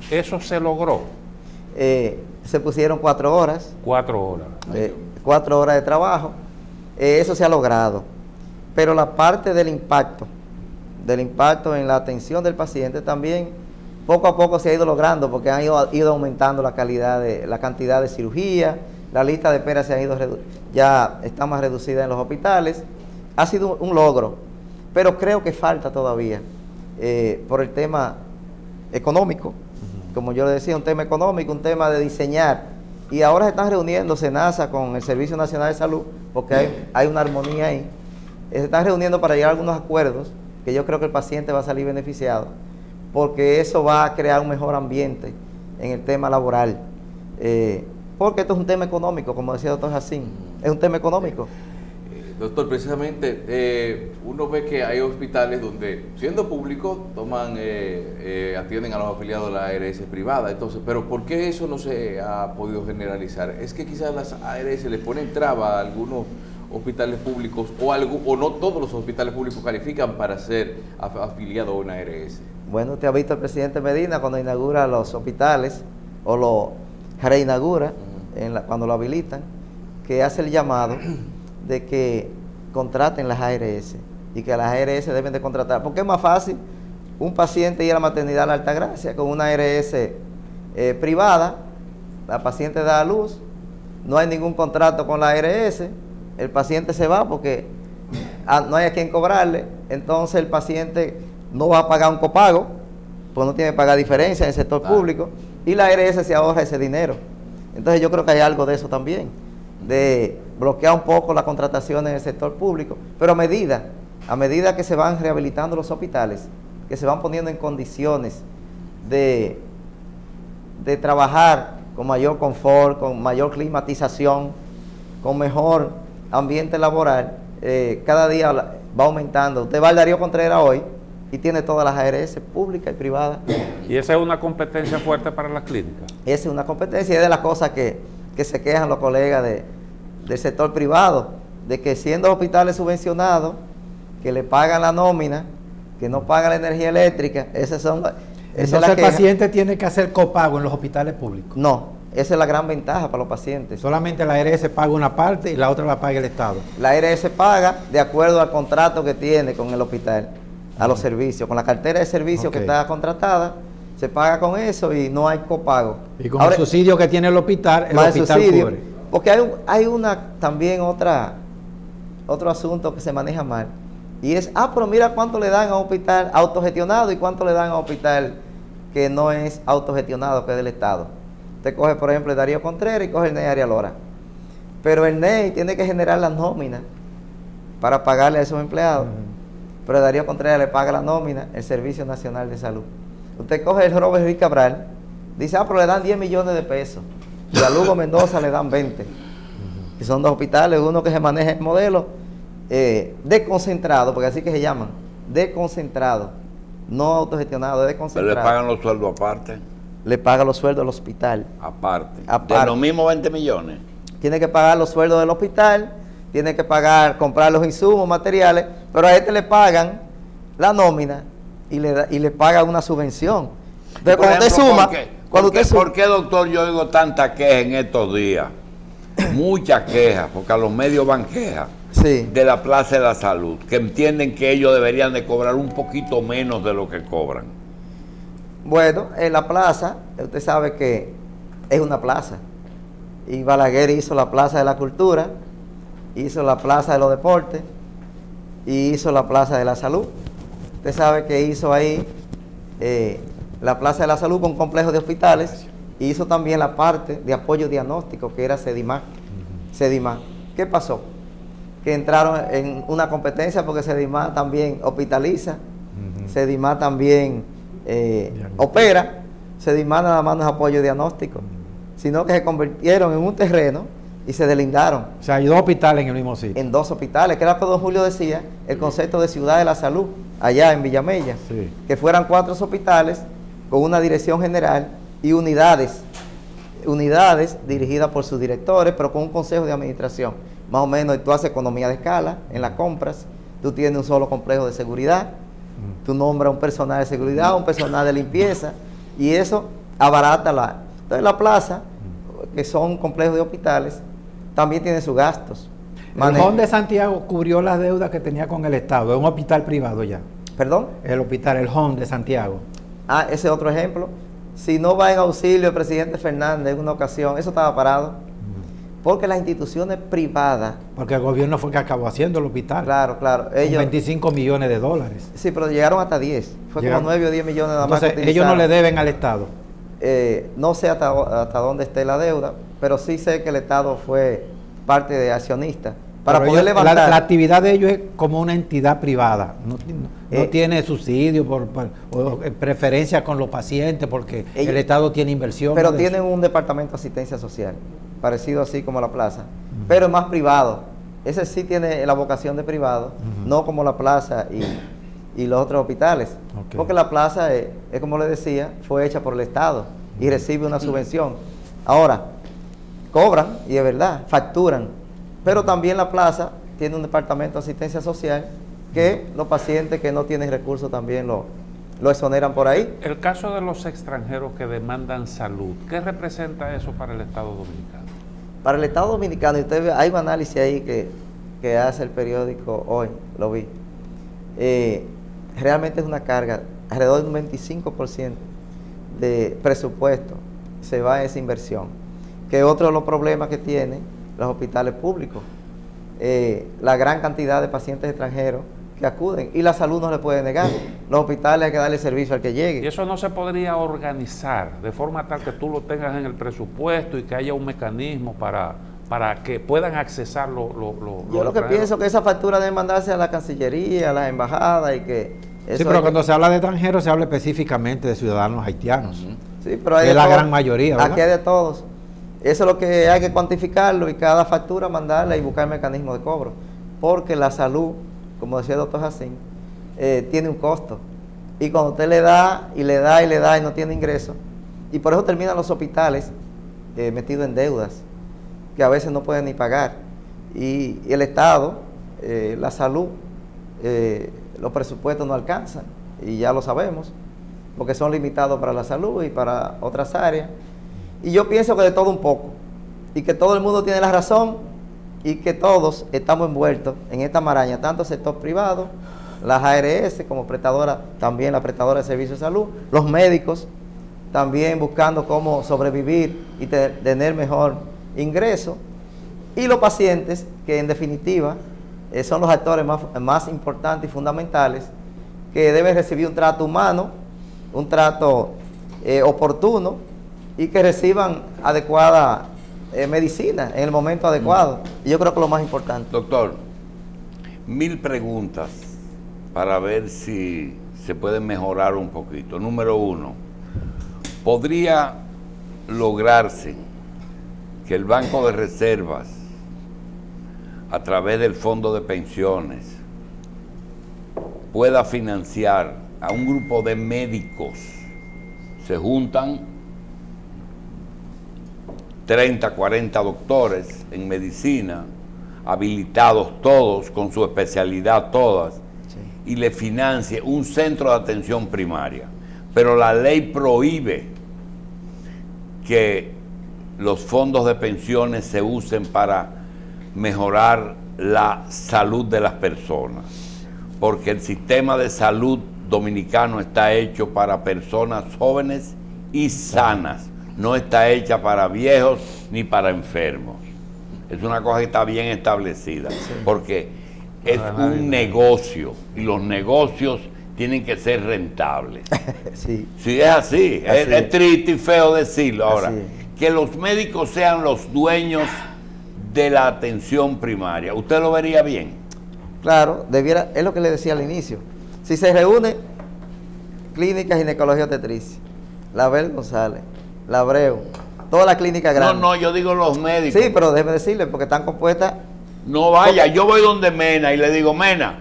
¿Eso se logró? Se pusieron 4 horas. 4 horas. 4 horas de trabajo. Eso se ha logrado. Pero la parte del impacto en la atención del paciente también, poco a poco se ha ido logrando, porque han ido aumentando la cantidad de cirugía, la lista de espera ya está más reducida en los hospitales. Ha sido un logro, pero creo que falta todavía, por el tema económico, como yo le decía, un tema económico, un tema de diseñar. Y ahora se están reuniendo SENASA con el Servicio Nacional de Salud, porque hay una armonía ahí. Se están reuniendo para llegar a algunos acuerdos que yo creo que el paciente va a salir beneficiado, porque eso va a crear un mejor ambiente en el tema laboral. Porque esto es un tema económico, como decía el doctor Jacín, es un tema económico. Doctor, precisamente uno ve que hay hospitales donde, siendo públicos, atienden a los afiliados de la ARS privada. Entonces, pero ¿por qué eso no se ha podido generalizar? Es que quizás las ARS les ponen traba a algunos hospitales públicos o no todos los hospitales públicos califican para ser afiliados a una ARS. Bueno, usted ha visto al presidente Medina cuando inaugura los hospitales o lo reinaugura cuando lo habilitan, que hace el llamado de que contraten las ARS y que las ARS deben de contratar, porque es más fácil un paciente ir a la maternidad a la Altagracia con una ARS privada, la paciente da a luz, no hay ningún contrato con la ARS, el paciente se va porque no hay a quien cobrarle, entonces el paciente no va a pagar un copago, pues no tiene que pagar diferencia en el sector público, y la ARS se ahorra ese dinero. Entonces yo creo que hay algo de eso también, de bloquear un poco las contrataciones en el sector público, pero a medida que se van rehabilitando los hospitales, que se van poniendo en condiciones de trabajar con mayor confort, con mayor climatización, con mejor ambiente laboral, cada día va aumentando. Usted va al Darío Contreras hoy y tiene todas las ARS públicas y privadas. ¿Y esa es una competencia fuerte para las clínicas? Esa es una competencia, y es de las cosas que se quejan los colegas del sector privado, de que siendo hospitales subvencionados, que le pagan la nómina, que no pagan la energía eléctrica, entonces el paciente tiene que hacer copago en los hospitales públicos. No, esa es la gran ventaja para los pacientes. Solamente la ARS paga una parte y la otra la paga el Estado. La ARS paga de acuerdo al contrato que tiene con el hospital, a los servicios, con la cartera de servicios que está contratada, se paga con eso y no hay copago. Y con el subsidio que tiene el hospital cubre. Porque hay también otro asunto que se maneja mal, y es, pero mira cuánto le dan a un hospital autogestionado y cuánto le dan a un hospital que no es autogestionado, que es del Estado. Usted coge, por ejemplo, el Darío Contreras y coge el NEI Arias Lora. Pero el NEI tiene que generar las nóminas para pagarle a esos empleados. Pero el Darío Contreras le paga la nómina el Servicio Nacional de Salud. Usted coge el Robert Ruiz Cabral, dice, pero le dan 10 millones de pesos. Y a Lugo Mendoza le dan 20. Y son dos hospitales, uno que se maneja el modelo desconcentrado, porque así que se llaman, desconcentrado, no autogestionado, desconcentrado. ¿Pero le pagan los sueldos aparte? Le paga los sueldos del hospital. Aparte. De los mismos 20 millones. Tiene que pagar los sueldos del hospital, tiene que comprar los insumos, materiales, pero a este le pagan la nómina y le pagan una subvención. Entonces, cuando usted suma, ¿Por qué, doctor, yo oigo tanta queja en estos días? Muchas quejas, porque a los medios van quejas Sí. de la Plaza de la Salud, que entienden que ellos deberían de cobrar un poquito menos de lo que cobran. Bueno, en la plaza, usted sabe que es una plaza. Y Balaguer hizo la Plaza de la Cultura, hizo la Plaza de los Deportes y hizo la Plaza de la Salud. Usted sabe que hizo ahí la Plaza de la Salud con un complejo de hospitales y hizo también la parte de apoyo diagnóstico que era Sedimar. Sedimar. ¿Qué pasó? Que entraron en una competencia porque Sedimar también hospitaliza, Sedimar también opera, Sedimar nada más no es apoyo diagnóstico, sino que se convirtieron en un terreno y se deslindaron. O sea, hay 2 hospitales en el mismo sitio. En 2 hospitales, que era lo que don Julio decía, el concepto de ciudad de la salud, allá en Villamella, Sí. que fueran 4 hospitales con una dirección general y unidades dirigidas por sus directores, pero con un consejo de administración. Más o menos, tú haces economía de escala en las compras, tú tienes un solo complejo de seguridad, tú nombras un personal de seguridad, un personal de limpieza, y eso abarata la... Entonces la plaza, que son complejos de hospitales, también tiene sus gastos. El HON de Santiago cubrió las deudas que tenía con el Estado, es un hospital privado ya. ¿Perdón? El hospital, el HON de Santiago. Ah, ese es otro ejemplo. Si no va en auxilio el presidente Fernández en una ocasión, eso estaba parado. Porque las instituciones privadas... Porque el gobierno fue que acabó haciendo el hospital. Claro, claro. Con 25 millones de dólares. Sí, pero llegaron hasta 10. Fue como 9 o 10 millones nada más. Entonces, ellos no le deben al Estado. No sé hasta dónde esté la deuda, pero sí sé que el Estado fue parte de accionista. Para Pero poder ellos, levantar... la actividad de ellos es como una entidad privada. No tiene subsidio o preferencia con los pacientes porque el Estado tiene inversión. Pero tienen un departamento de asistencia social, parecido así como la plaza, pero es más privado. Ese sí tiene la vocación de privado, no como la plaza y los otros hospitales. Okay. Porque la plaza, es como le decía, fue hecha por el Estado y recibe una subvención. Ahora, cobran, y es verdad, facturan, pero también la plaza tiene un departamento de asistencia social que los pacientes que no tienen recursos también lo exoneran por ahí. El caso de los extranjeros que demandan salud, ¿qué representa eso para el Estado Dominicano? Para el Estado Dominicano, y usted ve, hay un análisis ahí que hace el periódico hoy, lo vi. Realmente es una carga, alrededor de un 25% de presupuesto se va a esa inversión, que otro de los problemas que tienen los hospitales públicos, la gran cantidad de pacientes extranjeros que acuden y la salud no le puede negar. Los hospitales hay que darle servicio al que llegue. ¿Y eso no se podría organizar de forma tal que tú lo tengas en el presupuesto y que haya un mecanismo para que puedan accesar Yo lo que pienso que esa factura debe mandarse a la Cancillería, a las embajadas y que... Sí, pero cuando se habla de extranjeros se habla específicamente de ciudadanos haitianos. Sí, pero hay de la gran mayoría, ¿verdad? Aquí hay de todos. Eso es lo que hay que cuantificarlo y cada factura mandarla y buscar mecanismos de cobro. Porque la salud, como decía el doctor Jacín, tiene un costo. Y cuando usted le da y le da y le da y no tiene ingresos, y por eso terminan los hospitales metidos en deudas, que a veces no pueden ni pagar. Y el Estado, la salud, los presupuestos no alcanzan, y ya lo sabemos, porque son limitados para la salud y para otras áreas. Y yo pienso que de todo un poco, y que todo el mundo tiene la razón, y que todos estamos envueltos en esta maraña, tanto el sector privado, las ARS como prestadora, también la prestadora de servicios de salud, los médicos también buscando cómo sobrevivir y tener mejor ingreso, y los pacientes, que en definitiva son los actores más importantes y fundamentales, que deben recibir un trato humano, un trato oportuno, y que reciban adecuada medicina en el momento adecuado. Y yo creo que es lo más importante. Doctor, 1000 preguntas para ver si se puede mejorar un poquito. Número 1, ¿podría lograrse que el Banco de Reservas, a través del Fondo de Pensiones, pueda financiar a un grupo de médicos? Se juntan 30, 40 doctores en medicina, habilitados todos, con su especialidad todas, sí, y le financie un centro de atención primaria. Pero la ley prohíbe que los fondos de pensiones se usen para mejorar la salud de las personas, porque el sistema de salud dominicano está hecho para personas jóvenes y sanas, no está hecha para viejos ni para enfermos. Es una cosa que está bien establecida, porque es un negocio y los negocios tienen que ser rentables. Sí. Sí, es así. Es triste y feo decirlo. Ahora, Así que los médicos sean los dueños de la atención primaria, ¿usted lo vería bien? Claro, debiera, es lo que le decía al inicio. Si se reúne Clínica Ginecología Obstetricia, la Abel González, la Abreu, toda la clínica grande. No, yo digo los médicos. Sí, pero déjeme decirle, porque están compuestas. No vaya, yo voy donde Mena y le digo, Mena,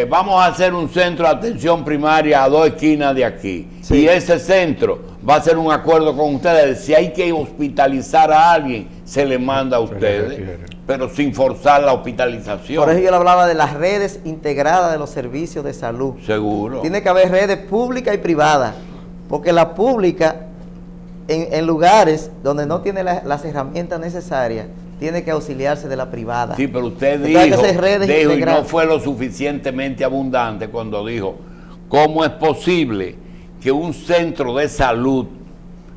vamos a hacer un centro de atención primaria a 2 esquinas de aquí. Sí. Y ese centro va a hacer un acuerdo con ustedes. Si hay que hospitalizar a alguien, se le manda a ustedes, pero sin forzar la hospitalización. Por eso yo le hablaba de las redes integradas de los servicios de salud. Seguro. Tiene que haber redes públicas y privadas, porque la pública, en lugares donde no tiene las herramientas necesarias, tiene que auxiliarse de la privada. Sí, pero usted Entonces, dijo, hay que hacer redes y integradas. no fue lo suficientemente abundante cuando dijo, ¿cómo es posible que un centro de salud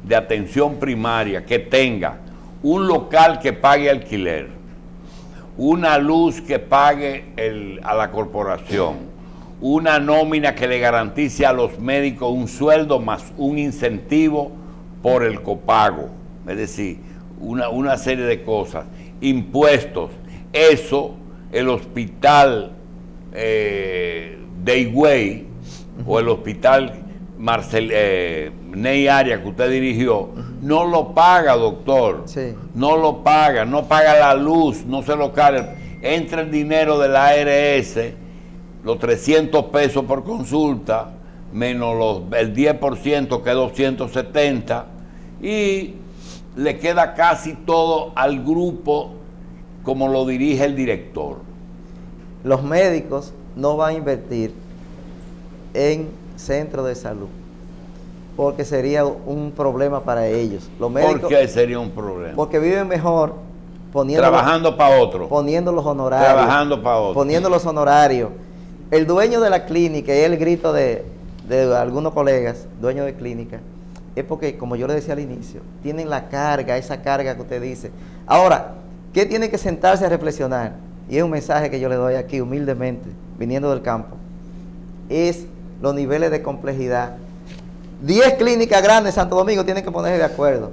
de atención primaria que tenga un local que pague alquiler, una luz que pague a la corporación, una nómina que le garantice a los médicos un sueldo más un incentivo por el copago, es decir, una serie de cosas, impuestos, eso, el hospital de Higüey o el hospital Ney Arias que usted dirigió, no lo paga, doctor. Sí. No lo paga, no paga la luz, no se lo carga. Entra el dinero de la ARS, los 300 pesos por consulta, menos el 10% que es 270, y le queda casi todo al grupo como lo dirige el director. Los médicos no van a invertir en centros de salud, porque sería un problema para ellos. Los médicos, ¿Por qué sería un problema? porque viven mejor Trabajando para otro. poniendo los honorarios. Trabajando para otro. Poniendo los honorarios. El dueño de la clínica, y el grito de algunos colegas, dueños de clínica, es porque, como yo le decía al inicio, tienen la carga, esa carga que usted dice. Ahora, ¿qué tiene que sentarse a reflexionar? Y es un mensaje que yo le doy aquí humildemente, viniendo del campo. Es los niveles de complejidad. 10 clínicas grandes en Santo Domingo tienen que ponerse de acuerdo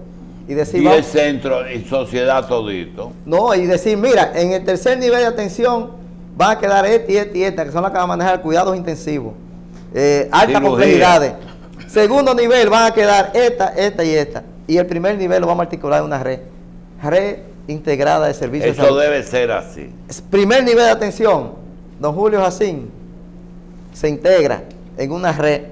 y decir, 10 centros y sociedad todito. no, y decir, mira, en el tercer nivel de atención van a quedar esta y esta y esta, que son las que van a manejar cuidados intensivos, altas complejidades. Segundo nivel van a quedar esta y esta, y el primer nivel lo vamos a articular en una red integrada de servicios de Eso salud. debe ser así. Primer nivel de atención, don Julio Jacín se integra en una red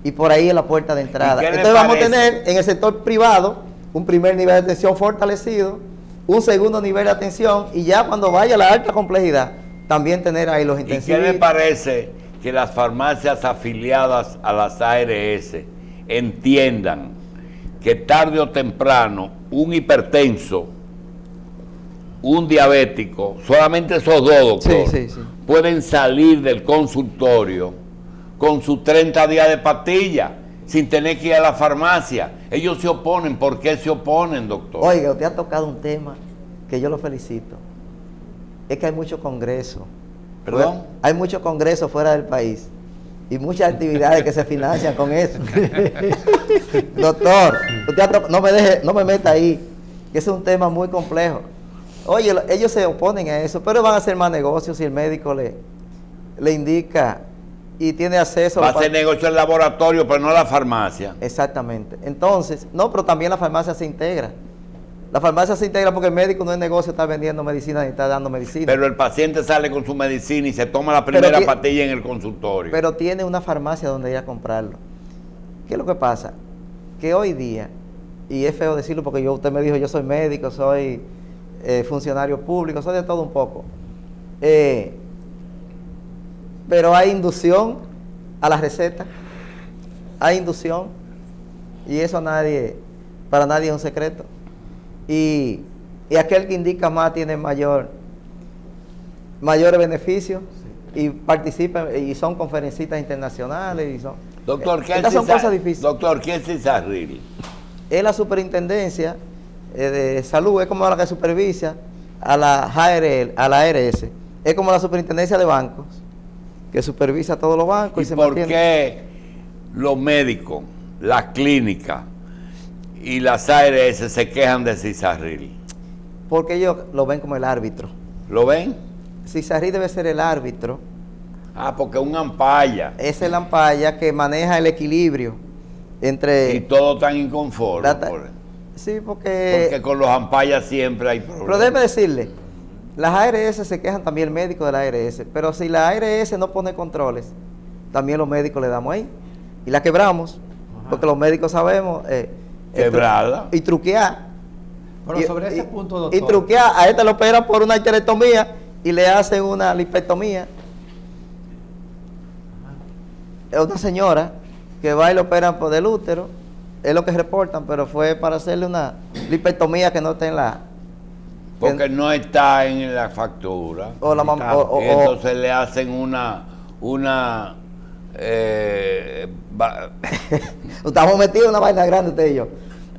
y por ahí es la puerta de entrada. ¿Y qué le Entonces vamos a parece? tener en el sector privado un primer nivel de atención fortalecido, un segundo nivel de atención, y ya cuando vaya a la alta complejidad, también tener ahí los ¿Y qué intensivos. le parece que las farmacias afiliadas a las ARS entiendan que tarde o temprano un hipertenso, un diabético, solamente esos dos, doctor, Sí. pueden salir del consultorio con sus 30 días de pastilla sin tener que ir a la farmacia? Ellos se oponen. ¿Por qué se oponen, doctor? Oiga, usted ha tocado un tema que yo lo felicito. Es que hay mucho congreso. ¿Perdón? Hay mucho congreso fuera del país y muchas actividades que se financian con eso. Doctor, usted no me meta ahí, que ese es un tema muy complejo. Oye, ellos se oponen a eso, pero van a hacer más negocios si el médico le indica y tiene acceso Va a a hacer negocio en laboratorio, pero no la farmacia. Exactamente. Entonces, no, pero también la farmacia se integra. La farmacia se integra porque el médico no es negocio estar vendiendo medicina ni estar dando medicina. Pero el paciente sale con su medicina y se toma la primera Pero pastilla en el consultorio. Pero tiene una farmacia donde ir a comprarlo. ¿Qué es lo que pasa? Que hoy día, y es feo decirlo porque usted me dijo, yo soy médico, soy funcionario público, soy de todo un poco. Pero hay inducción a la receta, hay inducción, y eso nadie para nadie es un secreto. Y aquel que indica más tiene mayores beneficios y participa y son conferencistas internacionales. Y son, Doctor, estas son cosas difíciles. Doctor, ¿qué es CISARRIL? Es la superintendencia de salud, es como la que supervisa a la ARL, a la ARS. Es como la superintendencia de bancos, que supervisa a todos los bancos. ¿Y se por mantiene. qué los médicos, las clínicas y las ARS se quejan de CISARRIL? Porque ellos lo ven como el árbitro. ¿Lo ven? CISARRIL debe ser el árbitro. Ah, porque es un ampalla. Es el ampalla que maneja el equilibrio entre... Y todos están inconformes. Sí, porque con los ampallas siempre hay problemas. Pero déjeme decirle, las ARS se quejan también el médico de la ARS, pero si la ARS no pone controles, también los médicos le damos ahí. Y la quebramos, porque los médicos sabemos... quebrarla. Y truquear. Pero sobre ese punto, doctor. Y truquear, a esta lo operan por una histerectomía y le hacen una lipectomía. Es una señora que va y le operan por del útero, es lo que reportan, pero fue para hacerle una lipectomía que no está en la... Porque no está en la factura. Y entonces le hacen una estamos metidos en una vaina grande usted y yo.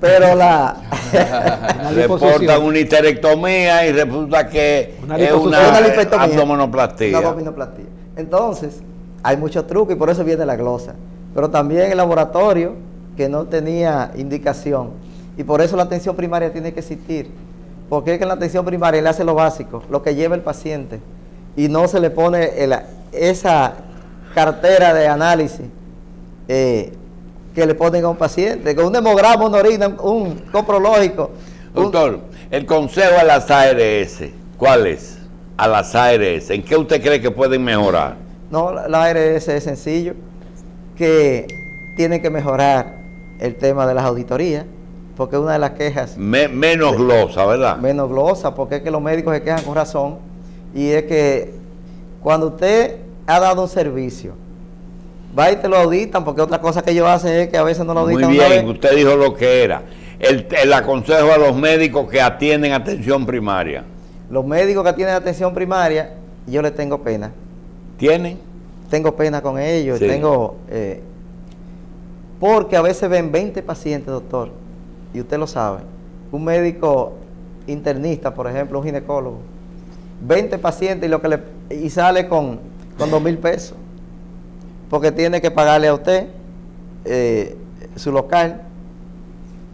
Pero reportan una histerectomía y resulta que es una abdominoplastía. Una abdominoplastía. Entonces, hay muchos trucos y por eso viene la glosa. Pero también el laboratorio que no tenía indicación. Y por eso la atención primaria tiene que existir. Porque es que en la atención primaria le hace lo básico, lo que lleva el paciente. Y no se le pone esa cartera de análisis que le ponen a un paciente, con un hemograma, una orina, un coprológico. Doctor, el consejo a las ARS, ¿cuál es? A las ARS, ¿en qué usted cree que pueden mejorar? No, la ARS es sencillo, que tienen que mejorar el tema de las auditorías, porque una de las quejas... menos glosa, ¿verdad? Menos glosa, porque es que los médicos se quejan con razón, y es que cuando usted ha dado un servicio, va y te lo auditan, porque otra cosa que ellos hacen es que a veces no lo auditan. Muy bien, usted dijo lo que era. El aconsejo a los médicos que atienden atención primaria. Los médicos que atienden atención primaria, yo les tengo pena. ¿Tienen? Tengo pena con ellos, sí. Porque a veces ven 20 pacientes, doctor, y usted lo sabe. Un médico internista, por ejemplo, un ginecólogo, 20 pacientes y sale con 2,000 pesos. Porque tiene que pagarle a usted su local,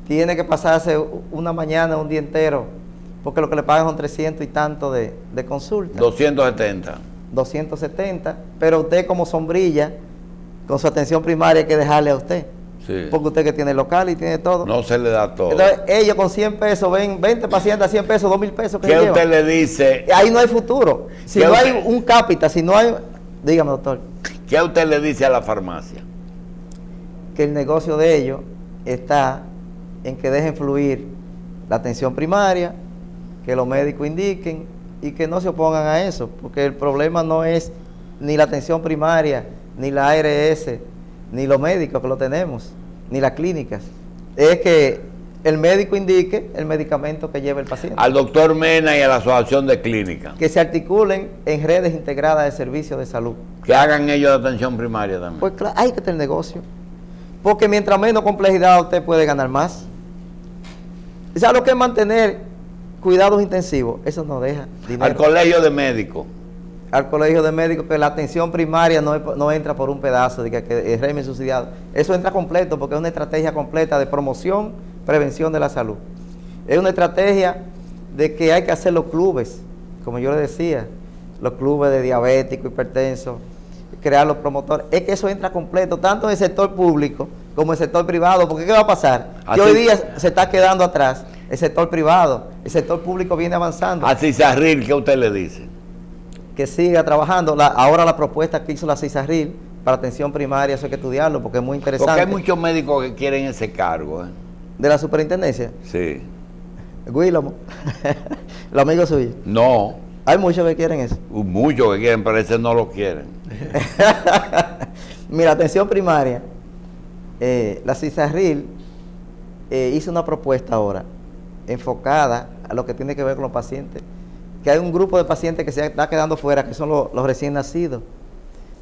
tiene que pasarse una mañana, un día entero, porque lo que le pagan son 300 y tanto de consulta. 270. 270, pero usted como sombrilla, con su atención primaria hay que dejarle a usted. Sí. Porque usted que tiene local y tiene todo. No se le da todo. Entonces ellos con 100 pesos ven 20 pacientes a 100 pesos, 2,000 pesos. ¿Qué usted le dice? Ahí no hay futuro. Si no hay un cápita, si no hay... Dígame, doctor. ¿Qué usted le dice a la farmacia? Que el negocio de ellos está en que dejen fluir la atención primaria, que los médicos indiquen y que no se opongan a eso, porque el problema no es ni la atención primaria, ni la ARS, ni los médicos que lo tenemos, ni las clínicas. Es que el médico indique el medicamento que lleva el paciente. Al doctor Mena y a la Asociación de Clínicas. Que se articulen en redes integradas de servicios de salud. Que hagan ellos de atención primaria también. Pues claro, hay que tener negocio. Porque mientras menos complejidad usted puede ganar más. ¿Sabe lo que es mantener cuidados intensivos? Eso no deja dinero. Al colegio de médicos. Al colegio de médicos, que la atención primaria no entra por un pedazo de que el régimen subsidiado. Eso entra completo porque es una estrategia completa de promoción, prevención de la salud. Es una estrategia de que hay que hacer los clubes, como yo le decía, los clubes de diabéticos, hipertensos, crear los promotores. Es que eso entra completo, tanto en el sector público como en el sector privado, porque ¿qué va a pasar? Que hoy día se está quedando atrás el sector privado, el sector público viene avanzando. A CISARRIL, ¿qué usted le dice? Que siga trabajando. Ahora la propuesta que hizo la CISARRIL para atención primaria, eso hay que estudiarlo porque es muy interesante. Porque hay muchos médicos que quieren ese cargo. ¿De la superintendencia? Sí. Guílamo, los amigos suyos. No. Hay muchos que quieren eso. Muchos que quieren, pero ese no lo quieren. Mira, atención primaria, la CISARRIL hice una propuesta ahora enfocada a lo que tiene que ver con los pacientes, que hay un grupo de pacientes que se está quedando fuera, que son los recién nacidos.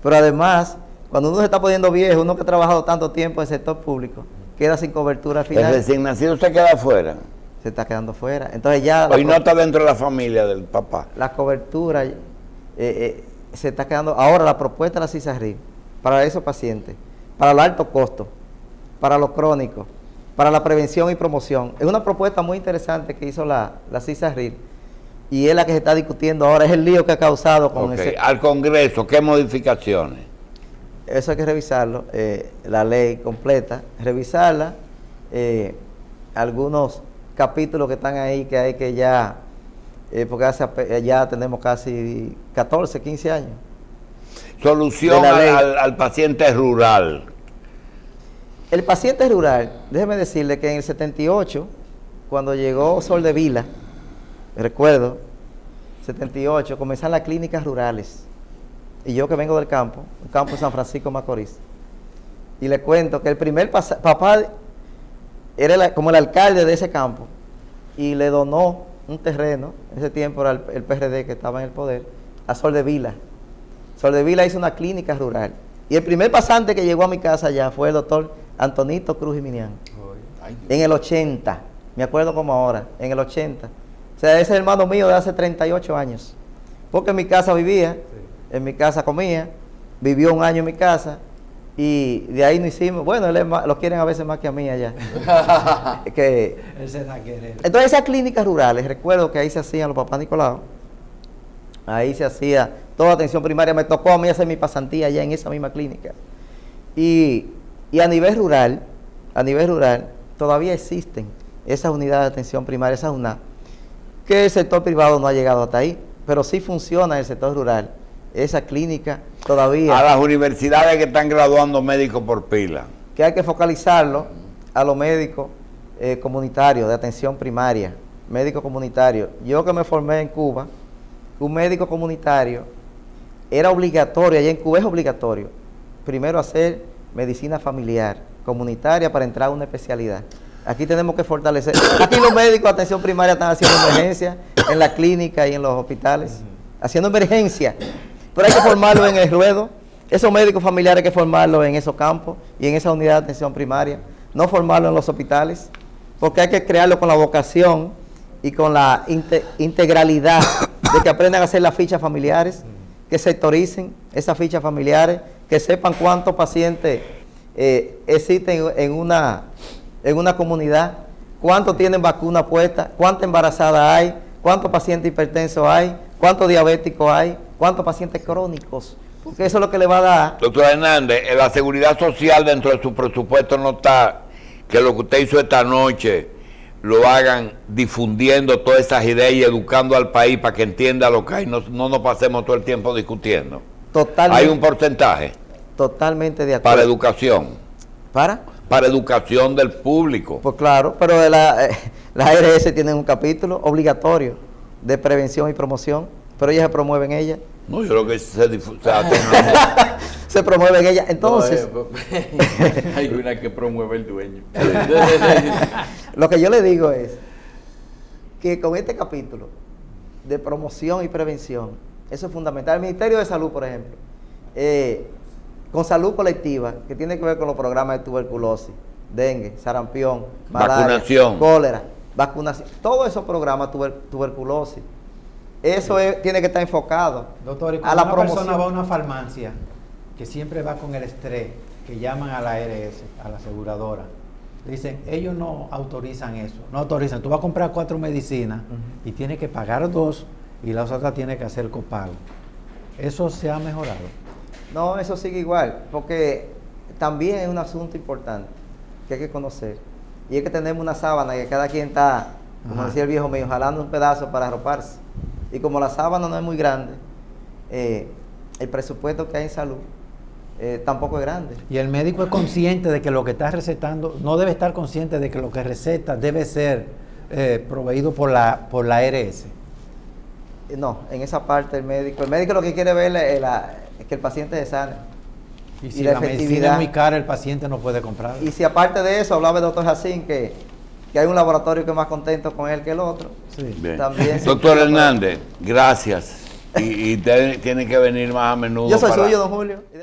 Pero además, cuando uno se está poniendo viejo, uno que ha trabajado tanto tiempo en el sector público, queda sin cobertura al final. El recién nacido se queda fuera. Se está quedando fuera. Entonces ya... Hoy no está dentro de la familia del papá. La cobertura se está quedando... Ahora la propuesta de la CISARRIB para esos pacientes, para el alto costo, para los crónicos, para la prevención y promoción, es una propuesta muy interesante que hizo la CISARRIB, y es la que se está discutiendo ahora, es el lío que ha causado con ese... Al Congreso, ¿qué modificaciones? Eso hay que revisarlo, la ley completa, revisarla, algunos capítulos que están ahí que hay que ya, porque ya tenemos casi 14, 15 años. Solución al paciente rural. El paciente rural, déjeme decirle que en el 78, cuando llegó Soldevila, recuerdo, 78, comenzaron las clínicas rurales. Y yo que vengo del campo, un campo de San Francisco de Macorís, y le cuento que el primer papá era como el alcalde de ese campo, y le donó un terreno, en ese tiempo era el PRD que estaba en el poder, a Soldevila. Soldevila hizo una clínica rural. Y el primer pasante que llegó a mi casa allá fue el doctor Antonito Cruz Jiminián. En el 80, me acuerdo como ahora, en el 80. O sea, ese es hermano mío de hace 38 años. Porque en mi casa vivía, en mi casa comía, vivió un año en mi casa, y de ahí no hicimos, bueno, lo quieren a veces más que a mí allá. Él se da querer. Entonces esas clínicas rurales, recuerdo que ahí se hacían los papás Nicolau, ahí se hacía toda atención primaria, me tocó a mí hacer mi pasantía allá en esa misma clínica. Y a nivel rural, todavía existen esas unidades de atención primaria, esas UNAP, que el sector privado no ha llegado hasta ahí, pero sí funciona en el sector rural. Esa clínica todavía... A las universidades que están graduando médicos por pila. Que hay que focalizarlo a los médicos comunitarios de atención primaria, médicos comunitarios. Yo que me formé en Cuba, un médico comunitario era obligatorio, allá en Cuba es obligatorio, primero hacer medicina familiar, comunitaria, para entrar a una especialidad. Aquí tenemos que fortalecer. Aquí los médicos de atención primaria están haciendo emergencia en la clínica y en los hospitales, haciendo emergencia. Pero hay que formarlo en el ruedo. Esos médicos familiares hay que formarlos en esos campos y en esa unidad de atención primaria. No formarlo en los hospitales, porque hay que crearlo con la vocación y con la integralidad de que aprendan a hacer las fichas familiares, que sectoricen esas fichas familiares, que sepan cuántos pacientes existen en una comunidad, cuántos tienen vacuna puesta, cuántas embarazadas hay, cuántos pacientes hipertensos hay, cuántos diabéticos hay, cuántos pacientes crónicos, porque eso es lo que le va a dar. Doctor Hernández, la seguridad social dentro de su presupuesto no está, que lo que usted hizo esta noche lo hagan difundiendo todas esas ideas y educando al país para que entienda lo que hay, no nos pasemos todo el tiempo discutiendo. Totalmente. Hay un porcentaje. Totalmente de acuerdo. Para educación. Para educación del público. Pues claro, pero la ARS tiene un capítulo obligatorio de prevención y promoción, pero ellas se promueven ellas. No, yo creo que se promueven ellas. Entonces, hay una que promueve el dueño. Lo que yo le digo es que con este capítulo de promoción y prevención, eso es fundamental. El Ministerio de Salud, por ejemplo, con salud colectiva, que tiene que ver con los programas de tuberculosis, dengue, sarampión, malaria, cólera, vacunación, todos esos programas, tuberculosis, eso tiene que estar enfocado. Doctor, y a la promoción. Una persona va a una farmacia que siempre va con el estrés, que llaman a la ARS, a la aseguradora, dicen, ellos no autorizan eso, no autorizan, tú vas a comprar 4 medicinas y tienes que pagar 2 y las otras tienes que hacer copago. ¿Eso se ha mejorado? No, eso sigue igual, porque también es un asunto importante que hay que conocer, y es que tenemos una sábana que cada quien está, como decía el viejo mío, jalando un pedazo para arroparse, y como la sábana no es muy grande, el presupuesto que hay en salud tampoco es grande. Y el médico es consciente de que lo que está recetando, no debe estar consciente de que lo que receta debe ser proveído por la ARS. No, en esa parte el médico lo que quiere ver es que el paciente se sane. Y si la medicina es muy cara, el paciente no puede comprar. Y si aparte de eso, hablaba el doctor Jacín, que que hay un laboratorio que es más contento con él que el otro. Sí. Bien. También Doctor Hernández, gracias. Y tiene que venir más a menudo. Yo soy para- suyo, don Julio.